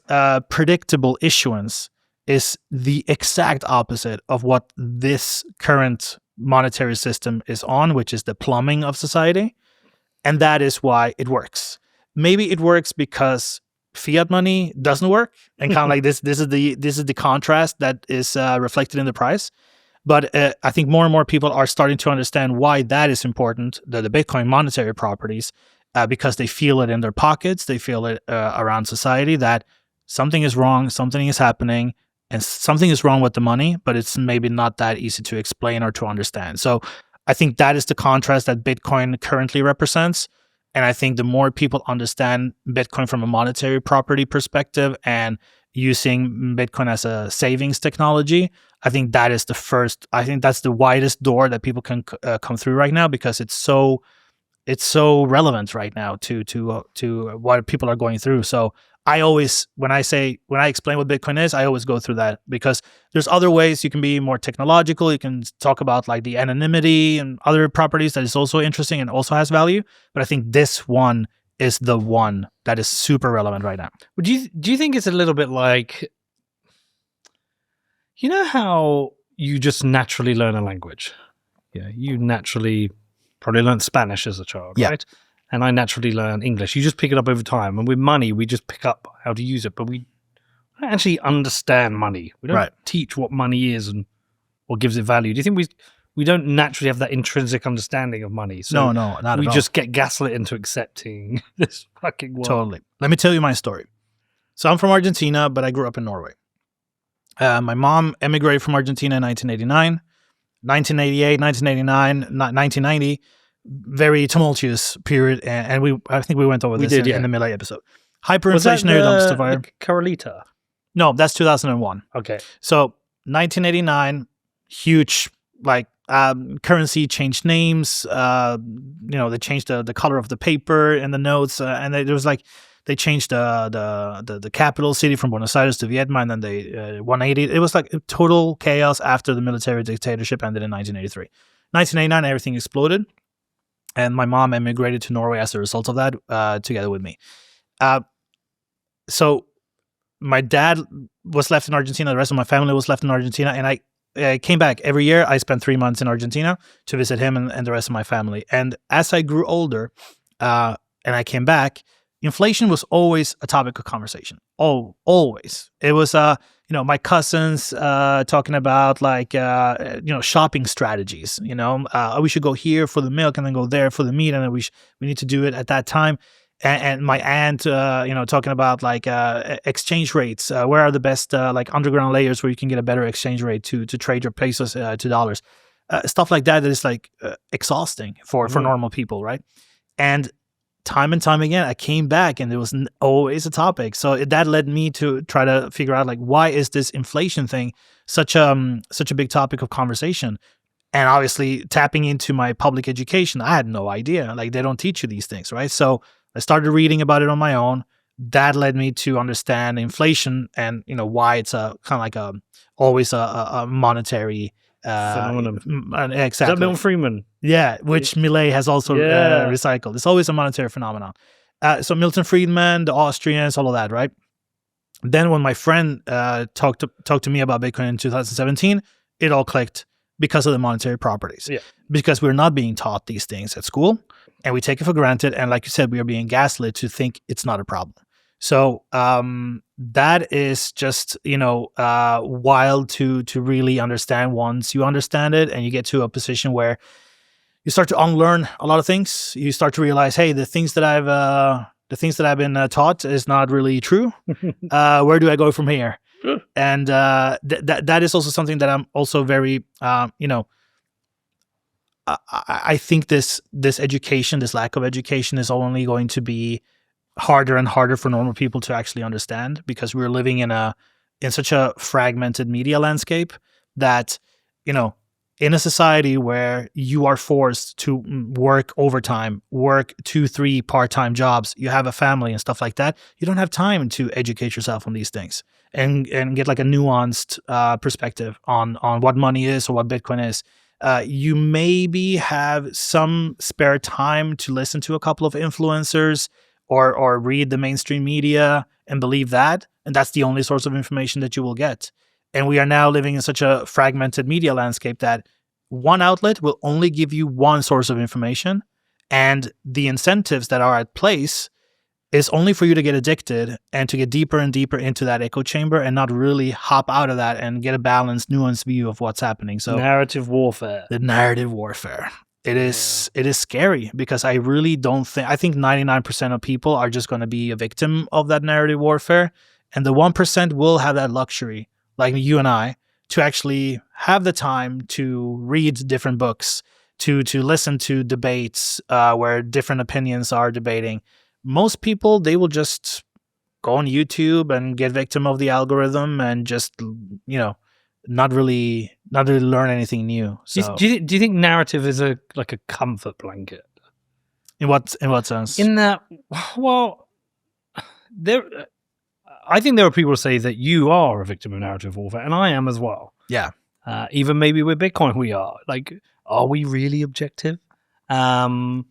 predictable issuance is the exact opposite of what this current monetary system is on, which is the plumbing of society. And that is why it works. Maybe it works because fiat money doesn't work, and kind of like this is the contrast that is reflected in the price. But I think more and more people are starting to understand why that is important, the Bitcoin monetary properties, because they feel it in their pockets, they feel it around society, that something is wrong, something is happening, and something is wrong with the money, but it's maybe not that easy to explain or to understand. So I think that is the contrast that Bitcoin currently represents. And I think the more people understand Bitcoin from a monetary property perspective and using Bitcoin as a savings technology, I think that is that's the widest door that people can come through right now, because it's so relevant right now to what people are going through. So I always, when I explain what Bitcoin is, I always go through that, because there's other ways you can be more technological. You can talk about like the anonymity and other properties that is also interesting and also has value. But I think this one is the one that is super relevant right now. Do you think it's a little bit like, you know how you just naturally learn a language? Yeah, you naturally probably learned Spanish as a child, right? And I naturally learn English. You just pick it up over time. And with money, we just pick up how to use it, but we don't actually understand money. We don't teach what money is and what gives it value. Do you think we don't naturally have that intrinsic understanding of money? So no, not at all. We just get gaslit into accepting this fucking world. Totally. Let me tell you my story. So I'm from Argentina, but I grew up in Norway. My mom emigrated from Argentina in 1989. 1988, 1989, 1990, very tumultuous period, and I think we went over this in the Milei episode. Hyperinflationary dumpster fire. Carolita? No, that's 2001. Okay. So 1989, huge, like currency changed names. They changed the color of the paper and the notes, and there was like they changed the capital city from Buenos Aires to Vietnam, and then they 180. It was like total chaos after the military dictatorship ended in 1983. 1989, everything exploded, and my mom emigrated to Norway as a result of that, together with me. So my dad was left in Argentina. The rest of my family was left in Argentina, and I came back every year. I spent 3 months in Argentina to visit him and the rest of my family. And as I grew older, and I came back, inflation was always a topic of conversation. Oh, always. It was, my cousins talking about like, shopping strategies. We should go here for the milk and then go there for the meat, and then we need to do it at that time. And my aunt, talking about like exchange rates. Where are the best like underground layers where you can get a better exchange rate to trade your pesos to dollars? Stuff like that is like exhausting for normal people, right? And time again, I came back and it was always a topic. So that led me to try to figure out like, why is this inflation thing such a big topic of conversation? And obviously tapping into my public education, I had no idea. Like, they don't teach you these things, right? So I started reading about it on my own. That led me to understand inflation and, why it's a kind of like always a monetary phenomenon. Exactly. Is that Milton Friedman? Yeah, which Milei has also recycled. It's always a monetary phenomenon. So Milton Friedman, the Austrians, all of that, right? Then when my friend talked to me about Bitcoin in 2017, it all clicked because of the monetary properties. Yeah. Because we're not being taught these things at school, and we take it for granted. And like you said, we are being gaslit to think it's not a problem. So that is just, wild to really understand once you understand it and you get to a position where you start to unlearn a lot of things. You start to realize, hey, the things that I've been taught is not really true. Where do I go from here? And that is also something that I'm also very, I think this education, this lack of education, is only going to be harder and harder for normal people to actually understand, because we're living in such a fragmented media landscape that, in a society where you are forced to work overtime, work 2-3 part-time jobs, you have a family and stuff like that, you don't have time to educate yourself on these things and get like a nuanced perspective on what money is or what Bitcoin is. You maybe have some spare time to listen to a couple of influencers or read the mainstream media and believe that, and that's the only source of information that you will get. And we are now living in such a fragmented media landscape that one outlet will only give you one source of information, and the incentives that are at place is only for you to get addicted and to get deeper and deeper into that echo chamber and not really hop out of that and get a balanced, nuanced view of what's happening. So narrative warfare. The narrative warfare. It is scary, because I really don't think, I think 99% of people are just going to be a victim of that narrative warfare. And the 1% will have that luxury, like you and I, to actually have the time to read different books, to listen to debates where different opinions are debating. Most people, they will just go on YouTube and get victim of the algorithm and just, not really learn anything new. So Do you think narrative is a comfort blanket? In what sense? In that, well, I think there are people who say that you are a victim of narrative warfare, and I am as well. Yeah. Even maybe with Bitcoin, we are. Like, are we really objective? But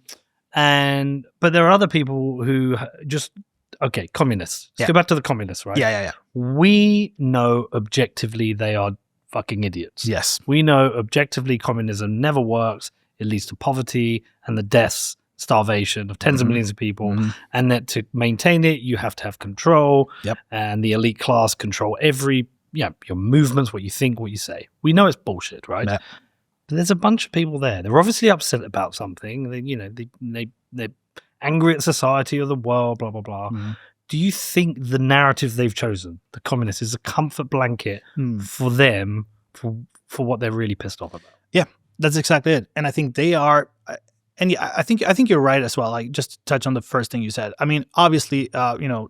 there are other people who just, okay, communists. Let's go back to the communists, right? Yeah. We know objectively they are fucking idiots. Yes. We know objectively communism never works. It leads to poverty and the deaths, starvation of tens of millions of people. And that to maintain it, you have to have control. Yep. And the elite class control your movements, what you think, what you say. We know it's bullshit, right? Yeah. But there's a bunch of people there. They're obviously upset about something. They're angry at society or the world, blah, blah, blah. Do you think the narrative they've chosen, the communists, is a comfort blanket for them for what they're really pissed off about? Yeah, that's exactly it. And I think they are, and I think you're right as well. Like, just to touch on the first thing you said. I mean, obviously,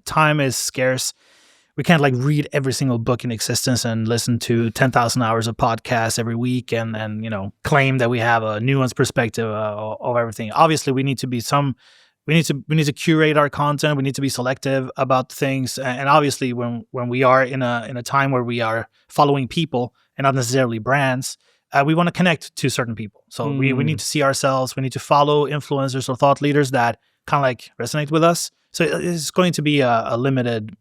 time is scarce. We can't read every single book in existence and listen to 10,000 hours of podcasts every week and claim that we have a nuanced perspective of everything. Obviously, we need to be we need to curate our content. We need to be selective about things. And obviously, when we are in a time where we are following people and not necessarily brands, we want to connect to certain people. So we need to see ourselves. We need to follow influencers or thought leaders that kind of resonate with us. So it's going to be a limited,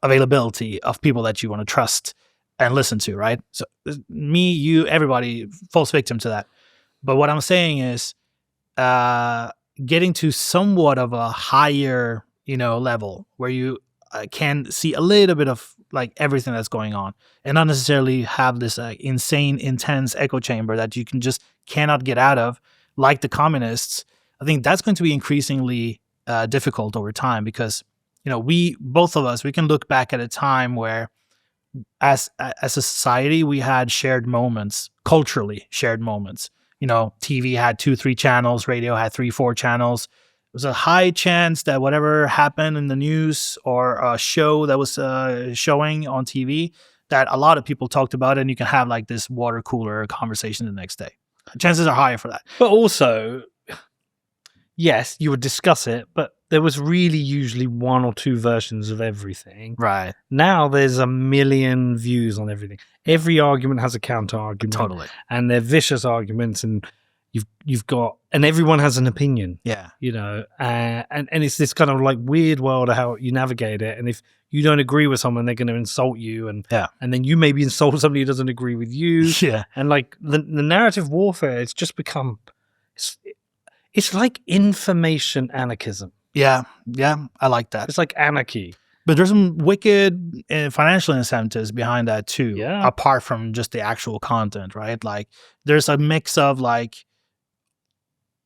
availability of people that you want to trust and listen to, right? So me, you, everybody falls victim to that. But what I'm saying is, getting to somewhat of a higher, level where you can see a little bit of everything that's going on and not necessarily have this insane, intense echo chamber that you cannot get out of, like the communists. I think that's going to be increasingly difficult over time, because both of us, we can look back at a time where as a society we had shared moments, culturally shared moments. TV had 2-3 channels, radio had 3-4 channels. There was a high chance that whatever happened in the news or a show that was showing on TV, that a lot of people talked about it, and you can have this water cooler conversation the next day. Chances are higher for that. But also, yes, you would discuss it, but there was really usually one or two versions of everything. Right. Now there's a million views on everything. Every argument has a counter argument. Totally. And they're vicious arguments, and you've got, and everyone has an opinion. Yeah. You know, and it's this kind of like weird world of how you navigate it. And if you don't agree with someone, they're going to insult you, and then you maybe insult somebody who doesn't agree with you. Yeah. And like the narrative warfare, it's just become, it's like information anarchism. Yeah. Yeah. I like that. It's like anarchy. But there's some wicked financial incentives behind that too. Yeah. Apart from just the actual content, right? Like there's a mix of like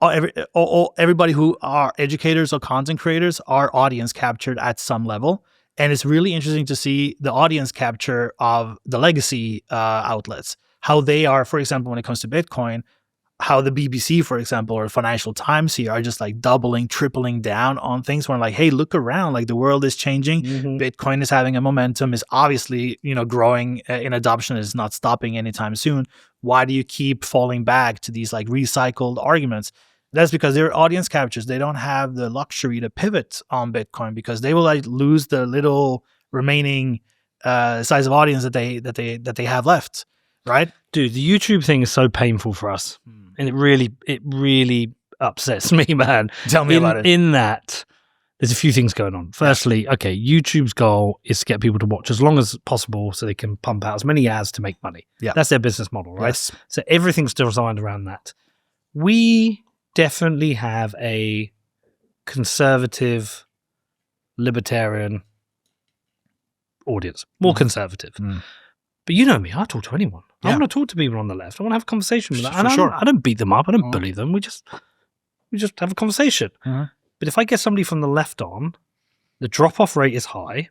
everybody who are educators or content creators are audience captured at some level. And it's really interesting to see the audience capture of the legacy outlets, how they are, for example, when it comes to Bitcoin, how the BBC, for example, or Financial Times here are just like doubling, tripling down on things where like, hey, look around, like the world is changing. Bitcoin is having a momentum, is obviously, you know, growing in adoption, is not stopping anytime soon. Why do you keep falling back to these like recycled arguments? That's because they're audience captures. They don't have the luxury to pivot on Bitcoin because they will like lose the little remaining size of audience that they have left, right? Dude, the YouTube thing is so painful for us. And it really upsets me, man. Tell me about it. In that, there's a few things going on. Firstly, okay, YouTube's goal is to get people to watch as long as possible so they can pump out as many ads to make money. Yeah. That's their business model, right? Yes. So everything's designed around that. We definitely have a conservative, libertarian audience. More conservative. But you know me, I talk to anyone. I want to talk to people on the left. I want to have a conversation with them. And I don't beat them up. I don't bully them. We just have a conversation. But if I get somebody from the left on, the drop-off rate is high,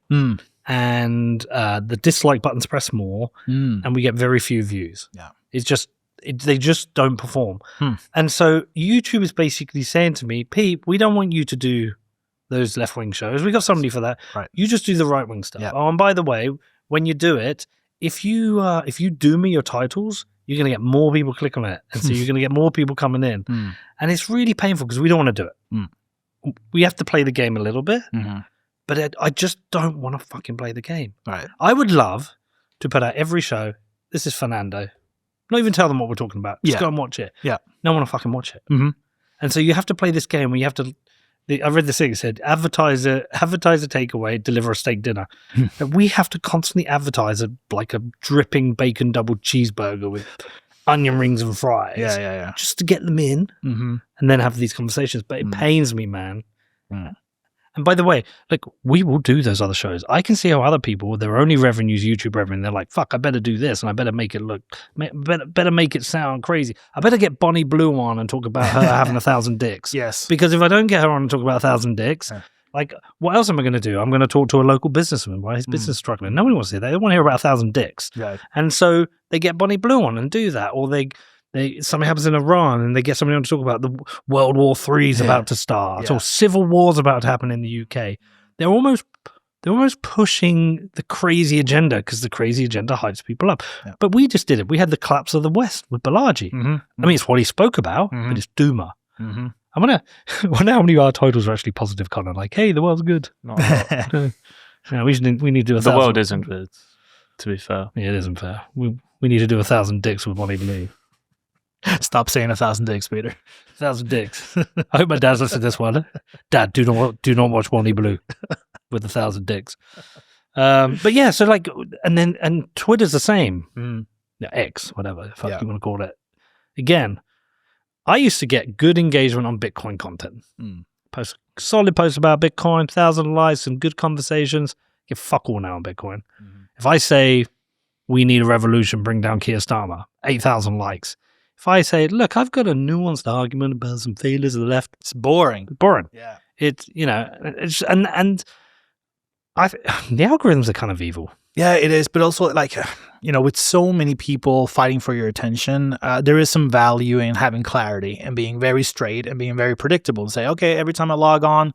and the dislike buttons press more, and we get very few views. Yeah. It's just, they just don't perform. And so YouTube is basically saying to me, Pete, we don't want you to do those left-wing shows. We got somebody for that. Right. You just do the right-wing stuff. Yeah. Oh, and by the way, when you do it, if you do me your titles, you're going to get more people click on it. And so you're going to get more people coming in. And it's really painful because we don't want to do it. We have to play the game a little bit, but I just don't want to fucking play the game. Right. I would love to put out every show, this is Fernando. Not even tell them what we're talking about. Just go and watch it. Yeah. No one will fucking watch it. And so you have to play this game where you have to, I read this thing, it said, advertiser takeaway, deliver a steak dinner. That we have to constantly advertise like a dripping bacon double cheeseburger with onion rings and fries. Yeah. Just to get them in and then have these conversations. But it pains me, man. And by the way, like, we will do those other shows. I can see how other people, their only revenues, YouTube revenue, they're like, fuck, I better do this and I better make it look, better make it sound crazy. I better get Bonnie Blue on and talk about her having 1,000 dicks. Yes. Because if I don't get her on and talk about 1,000 dicks, like, what else am I going to do? I'm going to talk to a local businessman why his business is struggling. Nobody wants to hear that. They want to hear about 1,000 dicks. Right. And so they get Bonnie Blue on and do that. Or something happens in Iran and they get somebody on to talk about the World War III is about to start or civil war's about to happen in the UK. They're almost pushing the crazy agenda because the crazy agenda hypes people up. Yeah. But we just did it. We had the collapse of the West with Balaji. I mean, it's what he spoke about, but it's doomer. I wonder how many of our titles are actually positive content. Like, hey, the world's good. Not a lot. Yeah, we need to do 1,000. The world isn't good, to be fair. Yeah, it isn't fair. We need to do 1,000 dicks with Bonnie Blue. Stop saying 1,000 dicks, Peter. 1,000 dicks. I hope my dad's listening to this one. Dad, do not watch Bonnie Blue with 1,000 dicks. But yeah, so like, and Twitter's the same. X, whatever the fuck you want to call it. Again, I used to get good engagement on Bitcoin content. Post solid posts about Bitcoin, 1,000 likes, some good conversations. Get fuck all now on Bitcoin. If I say we need a revolution, bring down Keir Starmer, 8,000 likes. If I say, look, I've got a nuanced argument about some failures of the left, it's boring. Yeah. It's, the algorithms are kind of evil. Yeah, it is. But also, like, with so many people fighting for your attention, there is some value in having clarity and being very straight and being very predictable and say, okay, every time I log on,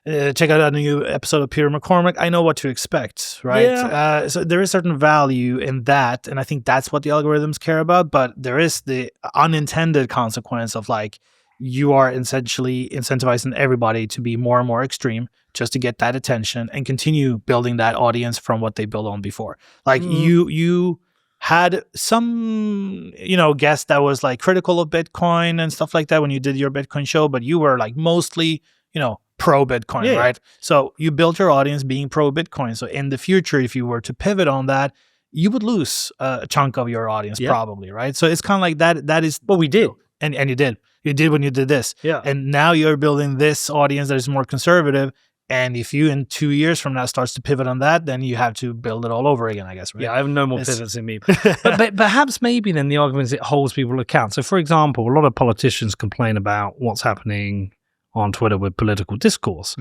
check out a new episode of Peter McCormack. I know what to expect, right? Yeah. So there is certain value in that, and I think that's what the algorithms care about. But there is the unintended consequence of like you are essentially incentivizing everybody to be more and more extreme just to get that attention and continue building that audience from what they built on before. Like you had some, guest that was like critical of Bitcoin and stuff like that when you did your Bitcoin show, but you were like mostly, pro Bitcoin, right? So you built your audience being pro Bitcoin. So in the future, if you were to pivot on that, you would lose a chunk of your audience probably, right? So it's kind of like that is what we did. And you did. You did when you did this. Yeah. And now you're building this audience that is more conservative. And if you in 2 years from now starts to pivot on that, then you have to build it all over again, I guess, right? Yeah, I have no more pivots in me. but perhaps maybe then the argument is it holds people account. So for example, a lot of politicians complain about what's happening on Twitter with political discourse.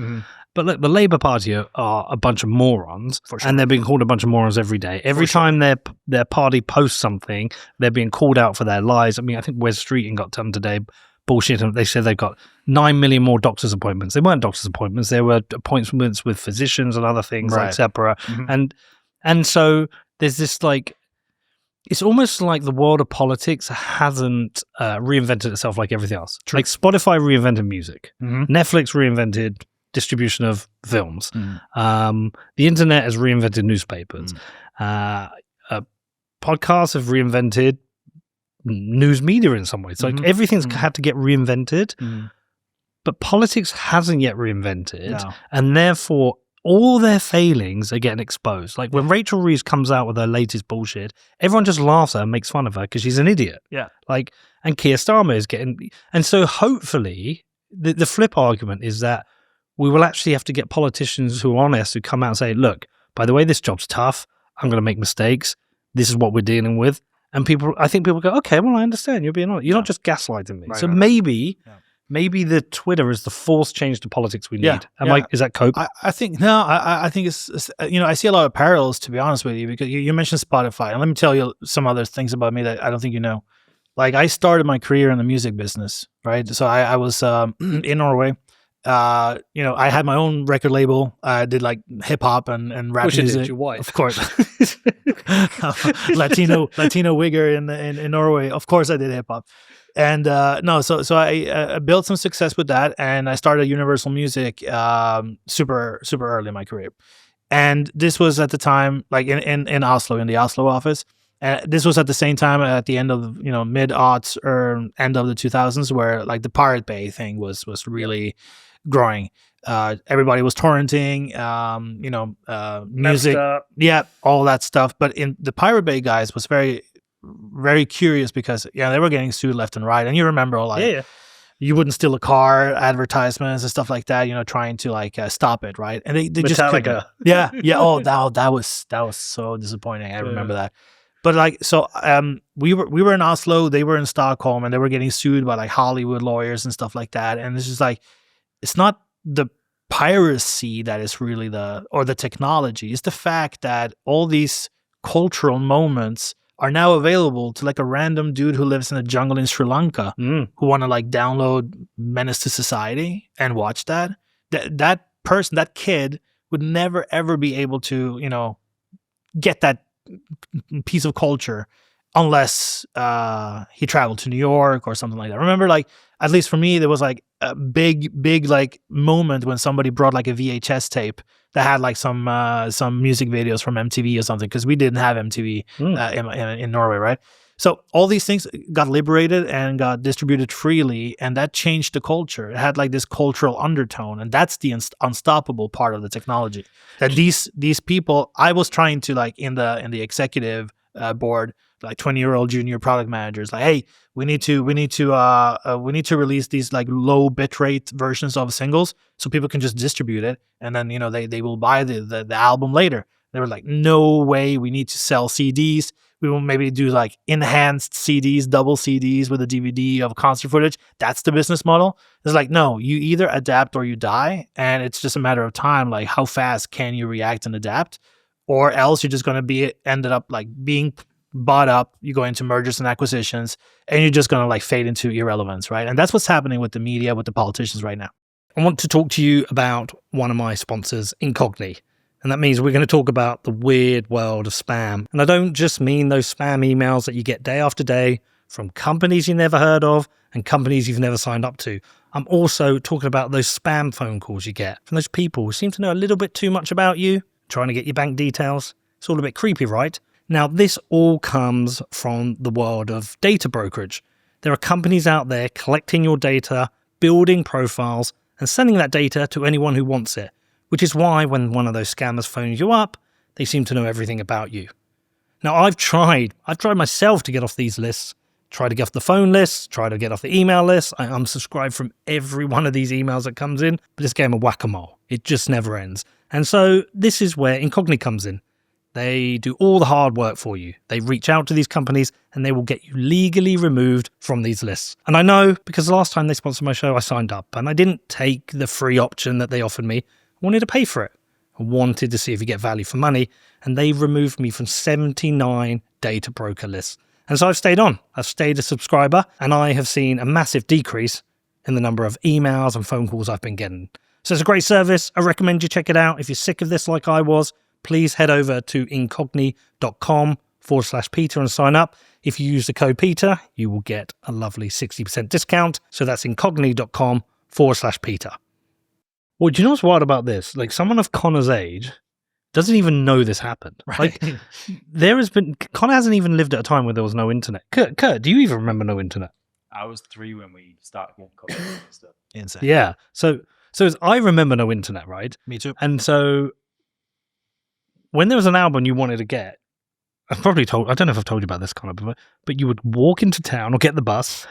But look, the Labour Party are a bunch of morons, and they're being called a bunch of morons every day. Every time their party posts something, they're being called out for their lies. I mean, I think Wes Streeting got done today bullshit. They said they've got 9 million more doctor's appointments. They weren't doctor's appointments. They were appointments with physicians and other things, etc. And so there's this like, it's almost like the world of politics hasn't reinvented itself like everything else. Like Spotify reinvented music. Netflix reinvented distribution of films. The internet has reinvented newspapers. Podcasts have reinvented news media in some ways. Like everything's had to get reinvented, but politics hasn't yet reinvented, and therefore all their failings are getting exposed. Like when Rachel Reeves comes out with her latest bullshit, everyone just laughs at her and makes fun of her because she's an idiot. Yeah. Like, and Keir Starmer is getting, and so hopefully the flip argument is that we will actually have to get politicians who are honest, who come out and say, look, by the way, this job's tough. I'm going to make mistakes. This is what we're dealing with. And I think people go, okay, well, I understand. You're being honest. You're not just gaslighting me. So maybe the Twitter is the forced change to politics we need. Is that cope? I think, no, I think it's, I see a lot of parallels, to be honest with you, because you mentioned Spotify. And let me tell you some other things about me that I don't think you know. Like I started my career in the music business, right? So I was in Norway. I had my own record label. I did like hip hop and rap music. You're white, of course. Latino wigger in Norway. Of course, I did hip hop. And so I built some success with that, and I started Universal Music super early in my career. And this was at the time, like in Oslo, in the Oslo office. And this was at the same time at the end of mid-aughts or end of the 2000s, where like the Pirate Bay thing was really growing. Everybody was torrenting, music, all that stuff. But in the Pirate Bay guys was very, very curious because they were getting sued left and right. And you remember you wouldn't steal a car, advertisements and stuff like that, trying to like stop it, right? And they just couldn't. Oh, that was so disappointing. I remember that. But like, so we were in Oslo, they were in Stockholm, and they were getting sued by like Hollywood lawyers and stuff like that. And it's just like, it's not the piracy that is really the technology. It's the fact that all these cultural moments are now available to like a random dude who lives in a jungle in Sri Lanka who want to like download Menace to Society and watch that. That person, that kid would never ever be able to, get that piece of culture unless he traveled to New York or something like that. Remember, like, at least for me, there was like a big like moment when somebody brought like a VHS tape that had like some music videos from MTV or something, because we didn't have MTV in Norway, right? So all these things got liberated and got distributed freely, and that changed the culture. It had like this cultural undertone, and that's the unstoppable part of the technology. That these people, I was trying to like in the executive board, like 20-year-old junior product managers, like, hey, we need to release these like low bitrate versions of singles so people can just distribute it, and then they will buy the album later. They were like, no way, we need to sell CDs. We will maybe do like enhanced CDs, double CDs with a DVD of concert footage. That's the business model. It's like, no, you either adapt or you die, and it's just a matter of time. Like, how fast can you react and adapt, or else you're just going to ended up like being bought up. You go into mergers and acquisitions, and you're just going to like fade into irrelevance, right? And that's what's happening with the media, with the politicians right now. I want to talk to you about one of my sponsors, Incogni. And that means we're going to talk about the weird world of spam. And I don't just mean those spam emails that you get day after day from companies you never heard of and companies you've never signed up to. I'm also talking about those spam phone calls you get from those people who seem to know a little bit too much about you, trying to get your bank details. It's all a bit creepy, right? Now, this all comes from the world of data brokerage. There are companies out there collecting your data, building profiles, and sending that data to anyone who wants it, which is why when one of those scammers phones you up, they seem to know everything about you. Now, I've tried myself to get off these lists, try to get off the phone lists, try to get off the email lists. I unsubscribe from every one of these emails that comes in, but this game of whack-a-mole, it just never ends. And so this is where Incogni comes in. They do all the hard work for you. They reach out to these companies and they will get you legally removed from these lists. And I know because the last time they sponsored my show, I signed up and I didn't take the free option that they offered me. I wanted to pay for it. I wanted to see if you get value for money. And they removed me from 79 data broker lists. And so I've stayed on. I've stayed a subscriber and I have seen a massive decrease in the number of emails and phone calls I've been getting. So it's a great service. I recommend you check it out. If you're sick of this like I was, please head over to incogni.com/Peter and sign up. If you use the code Peter, you will get a lovely 60% discount. So that's incogni.com/Peter. Well, do you know what's wild about this? Like, someone of Connor's age doesn't even know this happened. Right. Like, Connor hasn't even lived at a time where there was no internet. Kurt, do you even remember no internet? I was 3 when we started getting coffee and stuff. Insane. Yeah. So I remember no internet, right? Me too. And so when there was an album you wanted to get, I don't know if I've told you about this, Connor, but you would walk into town or get the bus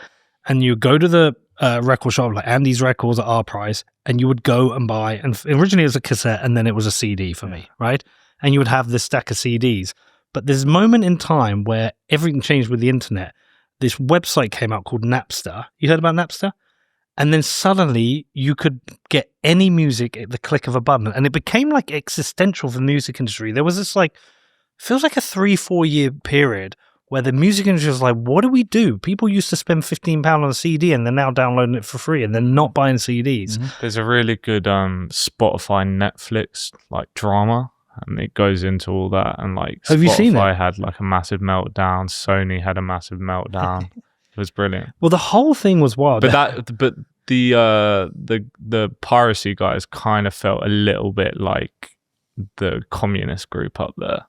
and you go to the record shop like Andy's Records at our price and you would go and buy, and originally it was a cassette and then it was a CD for me, right? And you would have this stack of CDs. But there's a moment in time where everything changed with the internet. This website came out called Napster. You heard about Napster? And then suddenly you could get any music at the click of a button. And it became like existential for the music industry. There was this feels like a 3-4 year period where the music industry was like, what do we do? People used to spend £15 on a CD and they're now downloading it for free and they're not buying CDs. Mm-hmm. There's a really good Spotify Netflix drama. And it goes into all that. And have Spotify you seen it? Had a massive meltdown. Sony had a massive meltdown. It was brilliant. Well, the whole thing was wild. But the piracy guys kind of felt a little bit like the communist group up there.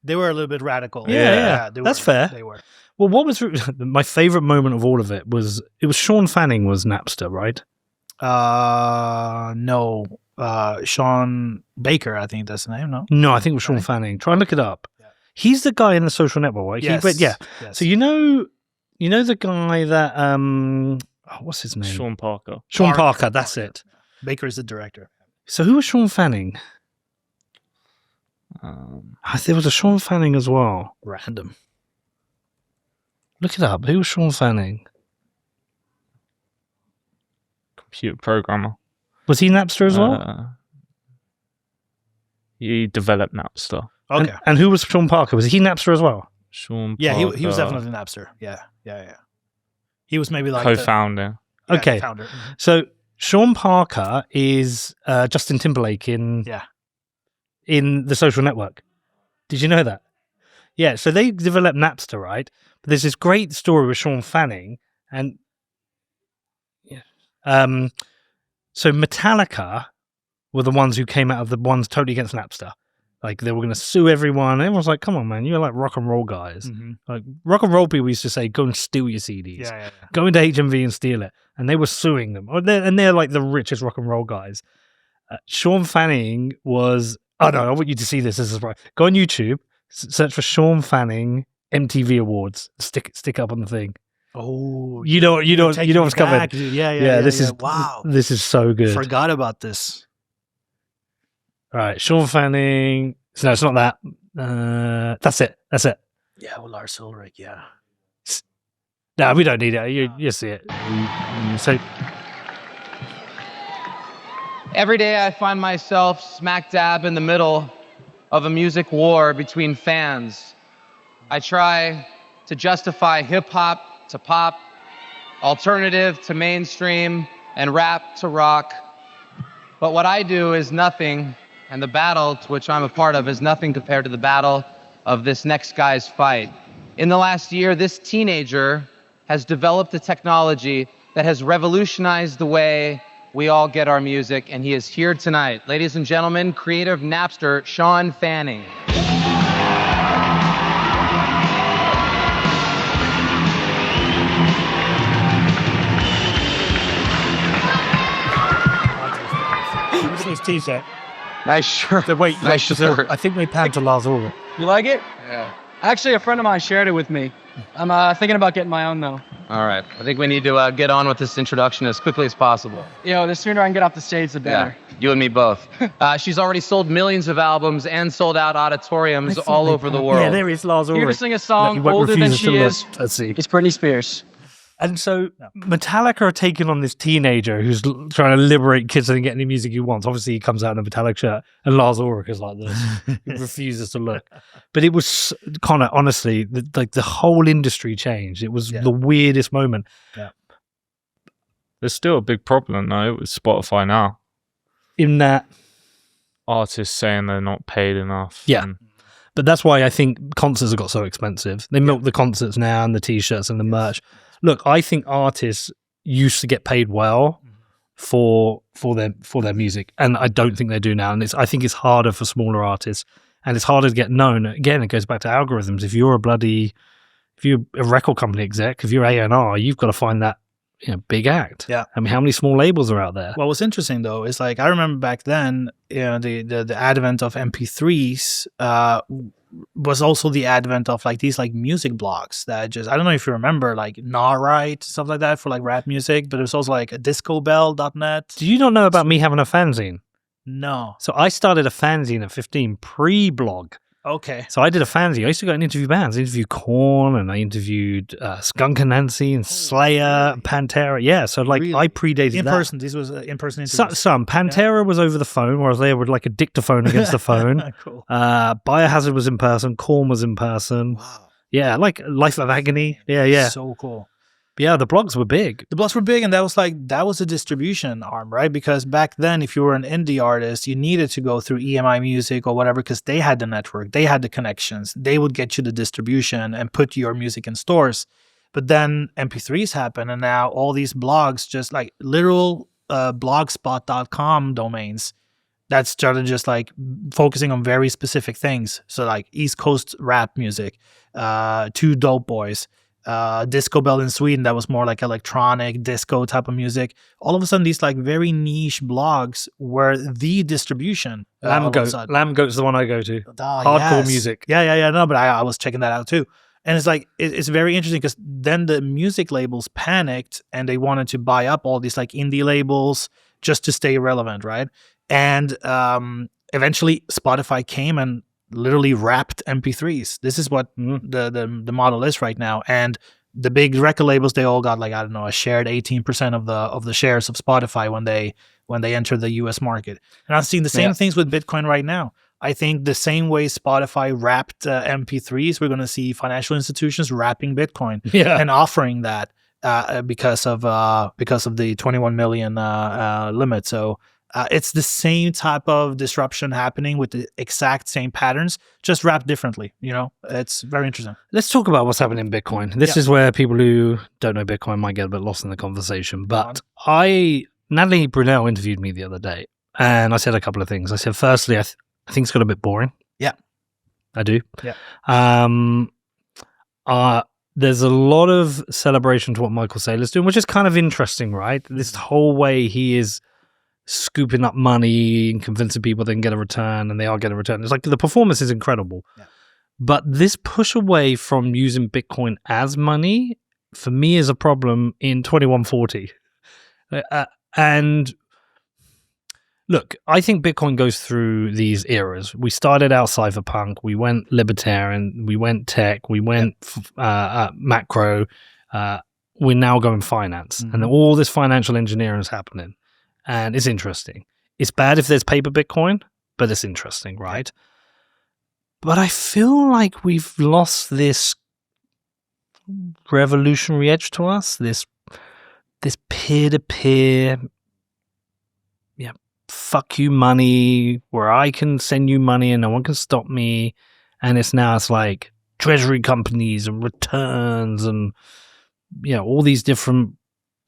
They were a little bit radical. Yeah. That's fair. They were. Well, what was my favorite moment of all of it was Sean Fanning was Napster, right? No. Sean Baker, I think that's the name, no? No, I think it was Sean Fanning. Try and look it up. Yeah. He's the guy in The Social Network, right? Yes. Yes. So you know the guy that what's his name? Sean Parker. Sean Parker, that's it. Baker is the director. So who was Sean Fanning? There was a Sean Fanning as well. Random. Look it up. Who was Sean Fanning? Computer programmer. Was he Napster as well? He developed Napster. Okay. And who was Sean Parker? Was he Napster as well? Sean Yeah, Parker. he was definitely Napster. Yeah. He was maybe like co-founder. Okay. Founder. So Sean Parker is Justin Timberlake in The Social Network. Did you know that? Yeah, so they developed Napster, right? But there's this great story with Sean Fanning and so Metallica were the ones who came out of the ones totally against Napster. Like, they were going to sue everyone. And everyone's like, come on, man, you're like rock and roll guys. Mm-hmm. Like, rock and roll people used to say, go and steal your CDs. Yeah. Go into HMV and steal it. And they were suing them. And they're like the richest rock and roll guys. Sean Fanning was... Oh, no, I want you to see this. This is right. Go on YouTube, search for Sean Fanning MTV Awards. Stick up on the thing. Oh, you know what's coming. Yeah. Wow, this is so good. Forgot about this. All right, Sean Fanning. No, it's not that. That's it. Yeah, well, Lars Ulrich. Yeah. No, we don't need it. You see it. So every day I find myself smack dab in the middle of a music war between fans. I try to justify hip hop to pop, alternative to mainstream, and rap to rock. But what I do is nothing, and the battle to which I'm a part of is nothing compared to the battle of this next guy's fight. In the last year, this teenager has developed a technology that has revolutionized the way we all get our music, and he is here tonight. Ladies and gentlemen, creative Napster, Sean Fanning. His t-shirt. Nice shirt. Wait, nice shirt. I think they panned to Lars Ulrich. You like it? Yeah. Actually, a friend of mine shared it with me. I'm thinking about getting my own, though. All right. I think we need to get on with this introduction as quickly as possible. The sooner I can get off the stage, the better. Yeah, you and me both. She's already sold millions of albums and sold out auditoriums all over the world. Yeah, there is Lars Ulrich. Here to sing a song won't older than refuse she to is. Let's see. It's Britney Spears. And so Metallica are taking on this teenager who's trying to liberate kids and get any music he wants. Obviously, he comes out in a Metallic shirt, and Lars Ulrich is like this. He refuses to look. But it was, Connor, honestly, the whole industry changed. It was the weirdest moment. Yeah. There's still a big problem, though, with Spotify now. In that... Artists saying they're not paid enough. Yeah. But that's why I think concerts have got so expensive. They milk the concerts now and the T-shirts and the merch. Look, I think artists used to get paid well for their music, and I don't think they do now. And I think it's harder for smaller artists, and it's harder to get known. Again, it goes back to algorithms. If you're a record company exec, if you're A&R, you've got to find that big act. Yeah. I mean, how many small labels are out there? Well, what's interesting though is like I remember back then, the advent of MP3s was also the advent of like these like music blogs that just, I don't know if you remember, like Gnawright, stuff like that for like rap music, but it was also like a discobell.net. Do you not know about me having a fanzine? No. So I started a fanzine at 15, pre-blog. Okay. So I did a fanzine. I used to go and interview bands. I interviewed Korn, and I interviewed Skunk Anansi and Slayer and Pantera. Yeah, so like Really? I predated In that. person. These was in-person interviews. Some. Pantera was over the phone, whereas they were like a dictaphone against the phone. Cool. Biohazard was in person. Korn was in person. Wow. Yeah, like Life of Agony. Yeah. So cool. But yeah, the blogs were big. The blogs were big, and that was a distribution arm, right? Because back then, if you were an indie artist, you needed to go through EMI Music or whatever, because they had the network, they had the connections, they would get you the distribution and put your music in stores. But then MP3s happened, and now all these blogs, just like literal blogspot.com domains, that started just like focusing on very specific things. So like East Coast rap music, Two Dope Boys, Disco Bell in Sweden, that was more like electronic disco type of music. All of a sudden, these like very niche blogs were the distribution. Lambgoat's the one I go to. Oh, Hardcore music. Yeah. No, but I was checking that out too. And it's like, it's very interesting because then the music labels panicked and they wanted to buy up all these like indie labels just to stay relevant, right? And eventually Spotify came and literally wrapped MP3s. This is what the model is right now. And the big record labels, they all got like, I don't know, a shared 18% of the shares of Spotify when they entered the US market. And I'm seeing the same things with Bitcoin right now. I think the same way Spotify wrapped MP3s, we're going to see financial institutions wrapping Bitcoin and offering that because of the 21 million limit. So it's the same type of disruption happening with the exact same patterns, just wrapped differently. It's very interesting. Let's talk about what's happening in Bitcoin. This is where people who don't know Bitcoin might get a bit lost in the conversation. But Natalie Brunell interviewed me the other day, and I said a couple of things. I said, firstly, I think it's got a bit boring. Yeah. I do. Yeah. There's a lot of celebration to what Michael Saylor's doing, which is kind of interesting, right? This whole way he is scooping up money and convincing people they can get a return, and they are getting a return. It's like the performance is incredible. Yeah. But this push away from using Bitcoin as money, for me, is a problem in 2140. And look, I think Bitcoin goes through these eras. We started out cypherpunk, we went libertarian, we went tech, we went macro, we're now going finance. And all this financial engineering is happening. And it's interesting. It's bad if there's paper Bitcoin, but it's interesting, right? But I feel like we've lost this revolutionary edge to us, this peer-to-peer fuck you money, where I can send you money and no one can stop me. And it's like treasury companies and returns and, all these different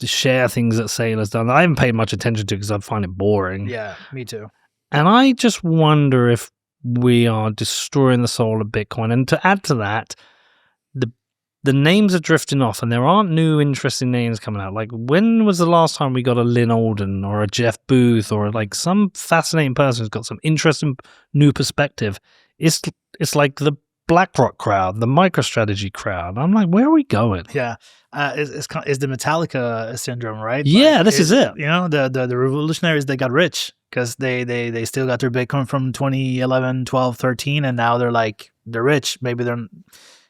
share things that Saylor's done. I haven't paid much attention to because I find it boring. Yeah, me too. And I just wonder if we are destroying the soul of Bitcoin. And to add to that, the names are drifting off and there aren't new interesting names coming out. Like, when was the last time we got a Lynn Alden or a Jeff Booth or like some fascinating person who's got some interesting new perspective? It's like the BlackRock crowd, the MicroStrategy crowd. I'm like, where are we going? Yeah. It's the Metallica syndrome, right? Yeah, this is it. The revolutionaries, they got rich because they still got their Bitcoin from 2011, 12, 13, and now they're rich. Maybe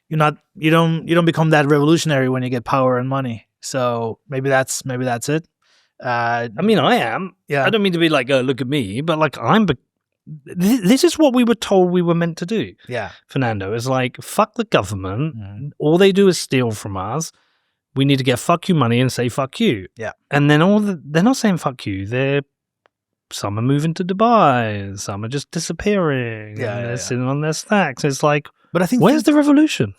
you don't become that revolutionary when you get power and money. So maybe that's it. I mean, I am. Yeah. I don't mean to be like, oh, look at me, but like this is what we were told we were meant to do. Yeah. Fernando, is like, fuck the government. All they do is steal from us. We need to get fuck you money and say fuck you. Yeah. And then they're not saying fuck you. Some are moving to Dubai. Some are just disappearing. Yeah. And they're sitting on their stacks. It's like, but I think where's the revolution?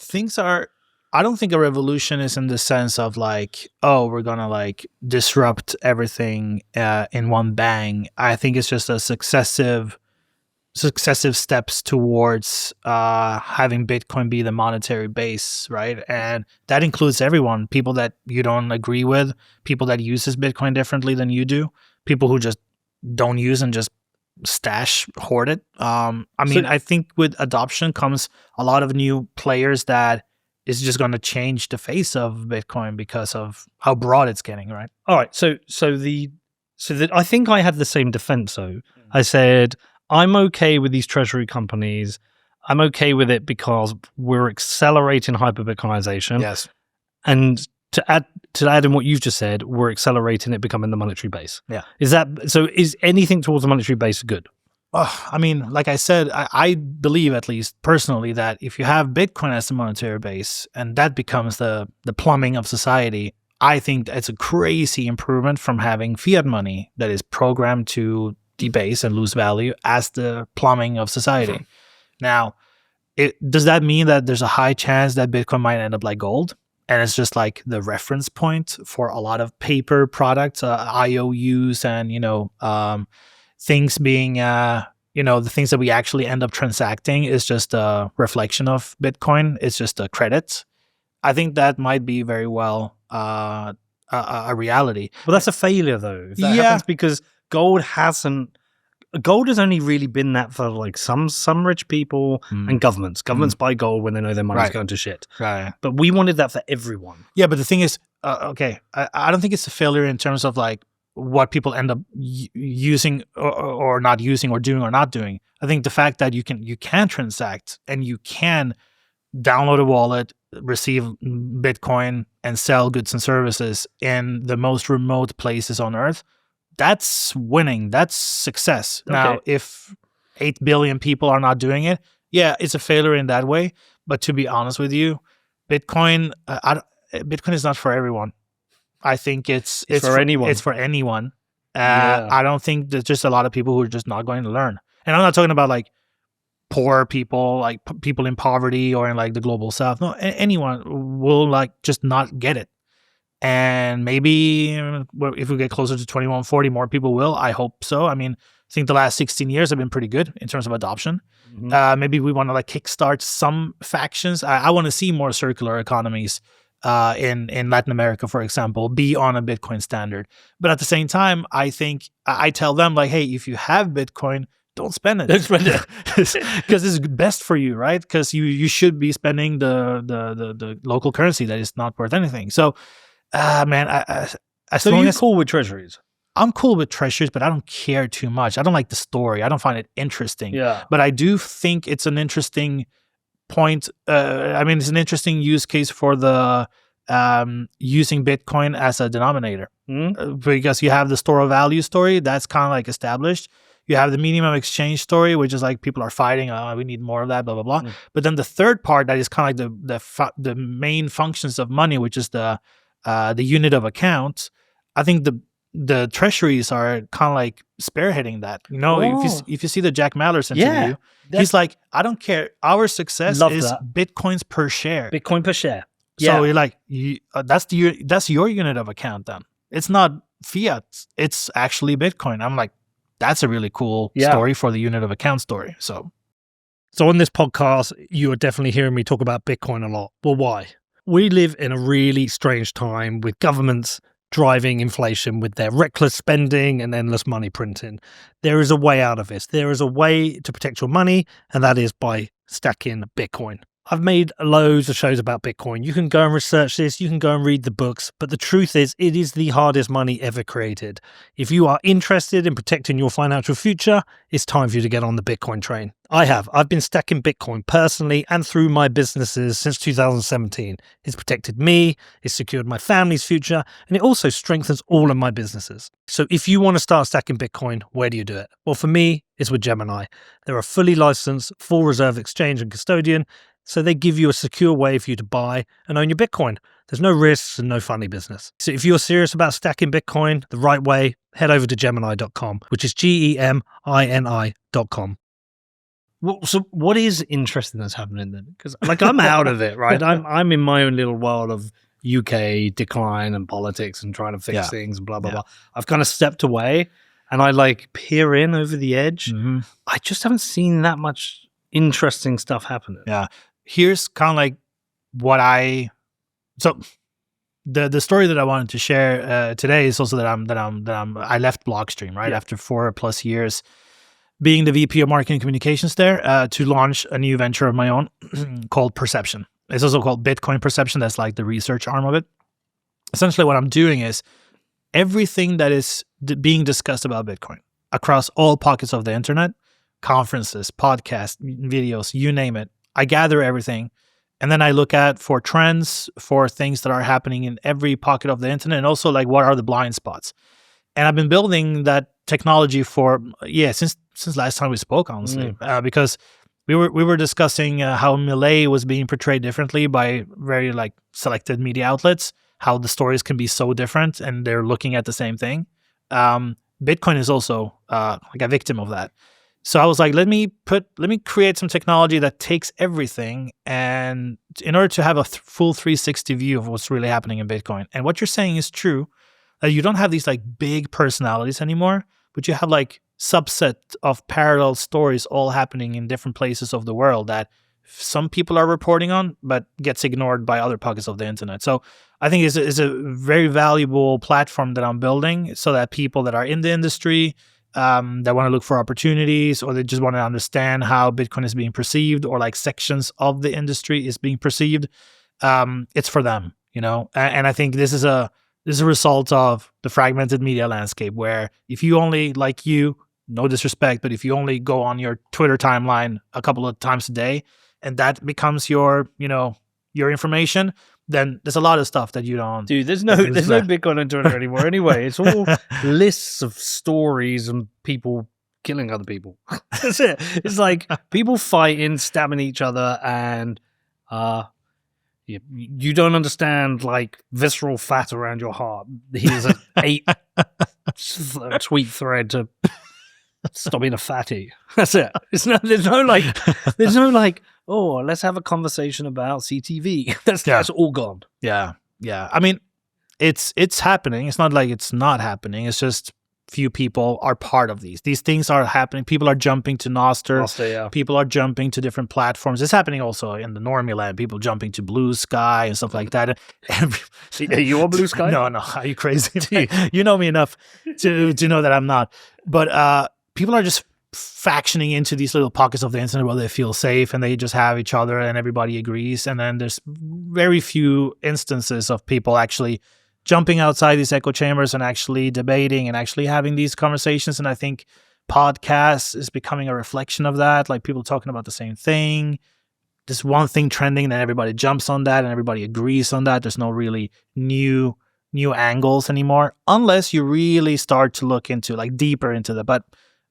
I don't think a revolution is in the sense of like, oh, we're going to like disrupt everything in one bang. I think it's just a successive steps towards having Bitcoin be the monetary base, right? And that includes everyone, people that you don't agree with, people that uses Bitcoin differently than you do, people who just don't use and just hoard it. I think with adoption comes a lot of new players that is just going to change the face of Bitcoin because of how broad it's getting, right? All right. So I think I had the same defense though. I said, I'm okay with these treasury companies. I'm okay with it because we're accelerating hyper-Bitcoinization. Yes. And to add in what you've just said, we're accelerating it becoming the monetary base. Yeah. Is anything towards the monetary base good? I mean, like I said, I believe, at least personally, that if you have Bitcoin as the monetary base and that becomes the plumbing of society, I think it's a crazy improvement from having fiat money that is programmed to debase and lose value as the plumbing of society. Now, does that mean that there's a high chance that Bitcoin might end up like gold? And it's just like the reference point for a lot of paper products, IOUs, and, things being, the things that we actually end up transacting is just a reflection of Bitcoin. It's just a credit. I think that might be very well a reality. Well, that's a failure, though. If that happens, because gold has only really been that for like some rich people and governments. Governments buy gold when they know their money's going to shit. Right. But we wanted that for everyone. Yeah, but the thing is, I don't think it's a failure in terms of like what people end up using or not using or doing or not doing. I think the fact that you can transact and you can download a wallet, receive Bitcoin, and sell goods and services in the most remote places on Earth, that's winning. That's success. Okay. Now, if 8 billion people are not doing it, yeah, it's a failure in that way. But to be honest with you, Bitcoin is not for everyone. I think it's for anyone. It's for anyone. I don't think there's just a lot of people who are just not going to learn. And I'm not talking about like poor people, like people in poverty or in like the global south. No, anyone will like just not get it. And maybe if we get closer to 2140, more people will. I hope so. I mean, I think the last 16 years have been pretty good in terms of adoption. Mm-hmm. Maybe we want to like kickstart some factions. I want to see more circular economies in Latin America, for example, be on a Bitcoin standard. But at the same time, I think I tell them like, hey, if you have Bitcoin, don't spend it. Don't spend it because it's best for you, right? Because you should be spending the local currency that is not worth anything. So. Man, so you're cool with treasuries? I'm cool with treasuries, but I don't care too much. I don't like the story. I don't find it interesting. Yeah. But I do think it's an interesting point. It's an interesting use case for the using Bitcoin as a denominator. Because you have the store of value story, that's kind of like established. You have the minimum exchange story, which is like people are fighting, we need more of that, blah, blah, blah. But then the third part that is kind of like the main functions of money, which is the unit of account. I think the treasuries are kind of like spearheading that. You know, if you see the Jack Mallers interview, he's like, I don't care. Our success is Bitcoins per share. Bitcoin per share. So you're like, that's your unit of account then. It's not fiat. It's actually Bitcoin. I'm like, that's a really cool story for the unit of account story. So on this podcast, you are definitely hearing me talk about Bitcoin a lot. Well, why? We live in a really strange time with governments driving inflation with their reckless spending and endless money printing. There is a way out of this. There is a way to protect your money, and that is by stacking Bitcoin. I've made loads of shows about Bitcoin. You can go and research this. You can go and read the books. But the truth is, it is the hardest money ever created. If you are interested in protecting your financial future, it's time for you to get on the Bitcoin train. I've been stacking Bitcoin personally and through my businesses since 2017. It's protected me, it's secured my family's future, and it also strengthens all of my businesses. So if you want to start stacking Bitcoin, where do you do it? Well, for me, it's with Gemini. They're a fully licensed, full reserve exchange and custodian, so they give you a secure way for you to buy and own your Bitcoin. There's no risks and no funny business. So if you're serious about stacking Bitcoin the right way, head over to Gemini.com, which is GEMINI.com. Well, so what is interesting that's happening then? Because like I'm out of it, right? I'm in my own little world of UK decline and politics and trying to fix things and blah, blah, blah. I've kind of stepped away and I like peer in over the edge. Mm-hmm. I just haven't seen that much interesting stuff happening. Yeah. Here's kind of like so the story that I wanted to share today is also that I left Blockstream, right? After 4+ years being the VP of marketing communications there, to launch a new venture of my own called Perception. It's also called Bitcoin Perception. That's like the research arm of it. Essentially what I'm doing is everything that is being discussed about Bitcoin across all pockets of the internet, conferences, podcasts, videos, you name it. I gather everything, and then I look at for trends, for things that are happening in every pocket of the internet, and also like what are the blind spots. And I've been building that technology for since last time we spoke, honestly, because we were discussing how Milei was being portrayed differently by very like selected media outlets, how the stories can be so different, and they're looking at the same thing. Bitcoin is also like a victim of that. So I was like, let me create some technology that takes everything, and in order to have a full 360 view of what's really happening in Bitcoin. And what you're saying is true, that you don't have these like big personalities anymore, but you have like subset of parallel stories all happening in different places of the world that some people are reporting on, but gets ignored by other pockets of the internet. So I think it's a very valuable platform that I'm building so that people that are in the industry, that want to look for opportunities, or they just want to understand how Bitcoin is being perceived, or like sections of the industry is being perceived. It's for them, you know. And I think this is a result of the fragmented media landscape, where if you only, like no disrespect, but if you only go on your Twitter timeline a couple of times a day, and that becomes your information, then there's a lot of stuff that you don't. Dude, there's no Bitcoin on Twitter anymore anyway. It's all lists of stories and people killing other people. That's it. It's like people fighting, stabbing each other, and you don't understand like visceral fat around your heart. Here's an 8 tweet thread to stop being a fatty. That's it. There's no like, oh, let's have a conversation about CTV. That's all gone. Yeah. I mean, it's happening. It's not like it's not happening. It's just few people are part of these. These things are happening. People are jumping to Nostr. People are jumping to different platforms. It's happening also in the normie land. People jumping to Blue Sky and stuff like that. Are you on Blue Sky? No. Are you crazy? You know me enough to know that I'm not. But people are just factioning into these little pockets of the internet where they feel safe and they just have each other and everybody agrees. And then there's very few instances of people actually jumping outside these echo chambers and actually debating and actually having these conversations. And I think podcasts is becoming a reflection of that, like people talking about the same thing. There's one thing trending, then everybody jumps on that and everybody agrees on that. There's no really new angles anymore, unless you really start to look into like deeper into that. But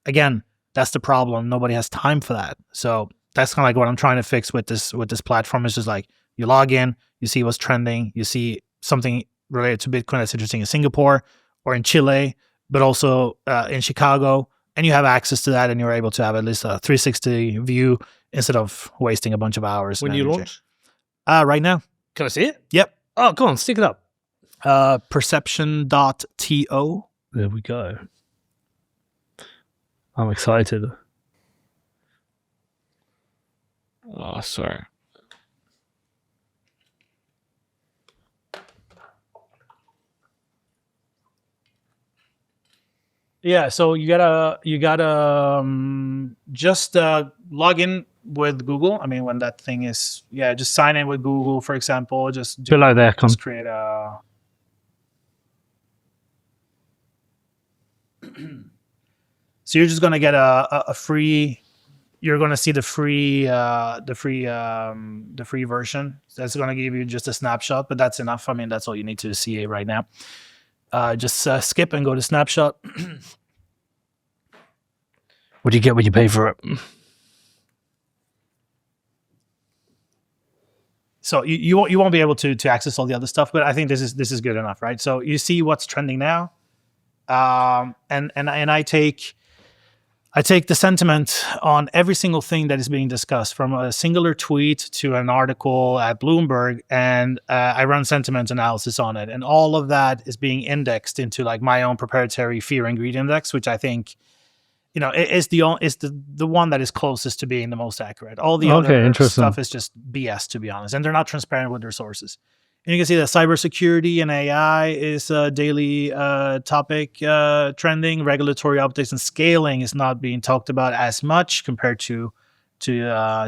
again, that's the problem. Nobody has time for that. So that's kind of like what I'm trying to fix with this platform. Is just like you log in, you see what's trending, you see something related to Bitcoin that's interesting in Singapore, or in Chile, but also in Chicago. And you have access to that, and you're able to have at least a 360 view instead of wasting a bunch of hours. When do you launch? Right now. Can I see it? Yep. Oh, go on, stick it up. Perception.to. There we go. I'm excited. Oh, sorry. Yeah, so you gotta just log in with Google. I mean, when that thing is, just sign in with Google, for example. Just below there, just create a. So you're just gonna get a free. You're gonna see the free version. That's gonna give you just a snapshot, but that's enough. I mean, that's all you need to see right now. Just skip and go to snapshot. What do you get when you pay for it? So you won't be able to access all the other stuff, but I think this is good enough, right? So you see what's trending now, and I take the sentiment on every single thing that is being discussed, from a singular tweet to an article at Bloomberg, and I run sentiment analysis on it, and all of that is being indexed into like my own proprietary fear and greed index, which I think, is the one that is closest to being the most accurate. All the other stuff is just BS, to be honest, and they're not transparent with their sources. And you can see that cybersecurity and AI is a daily topic trending. Regulatory updates and scaling is not being talked about as much compared to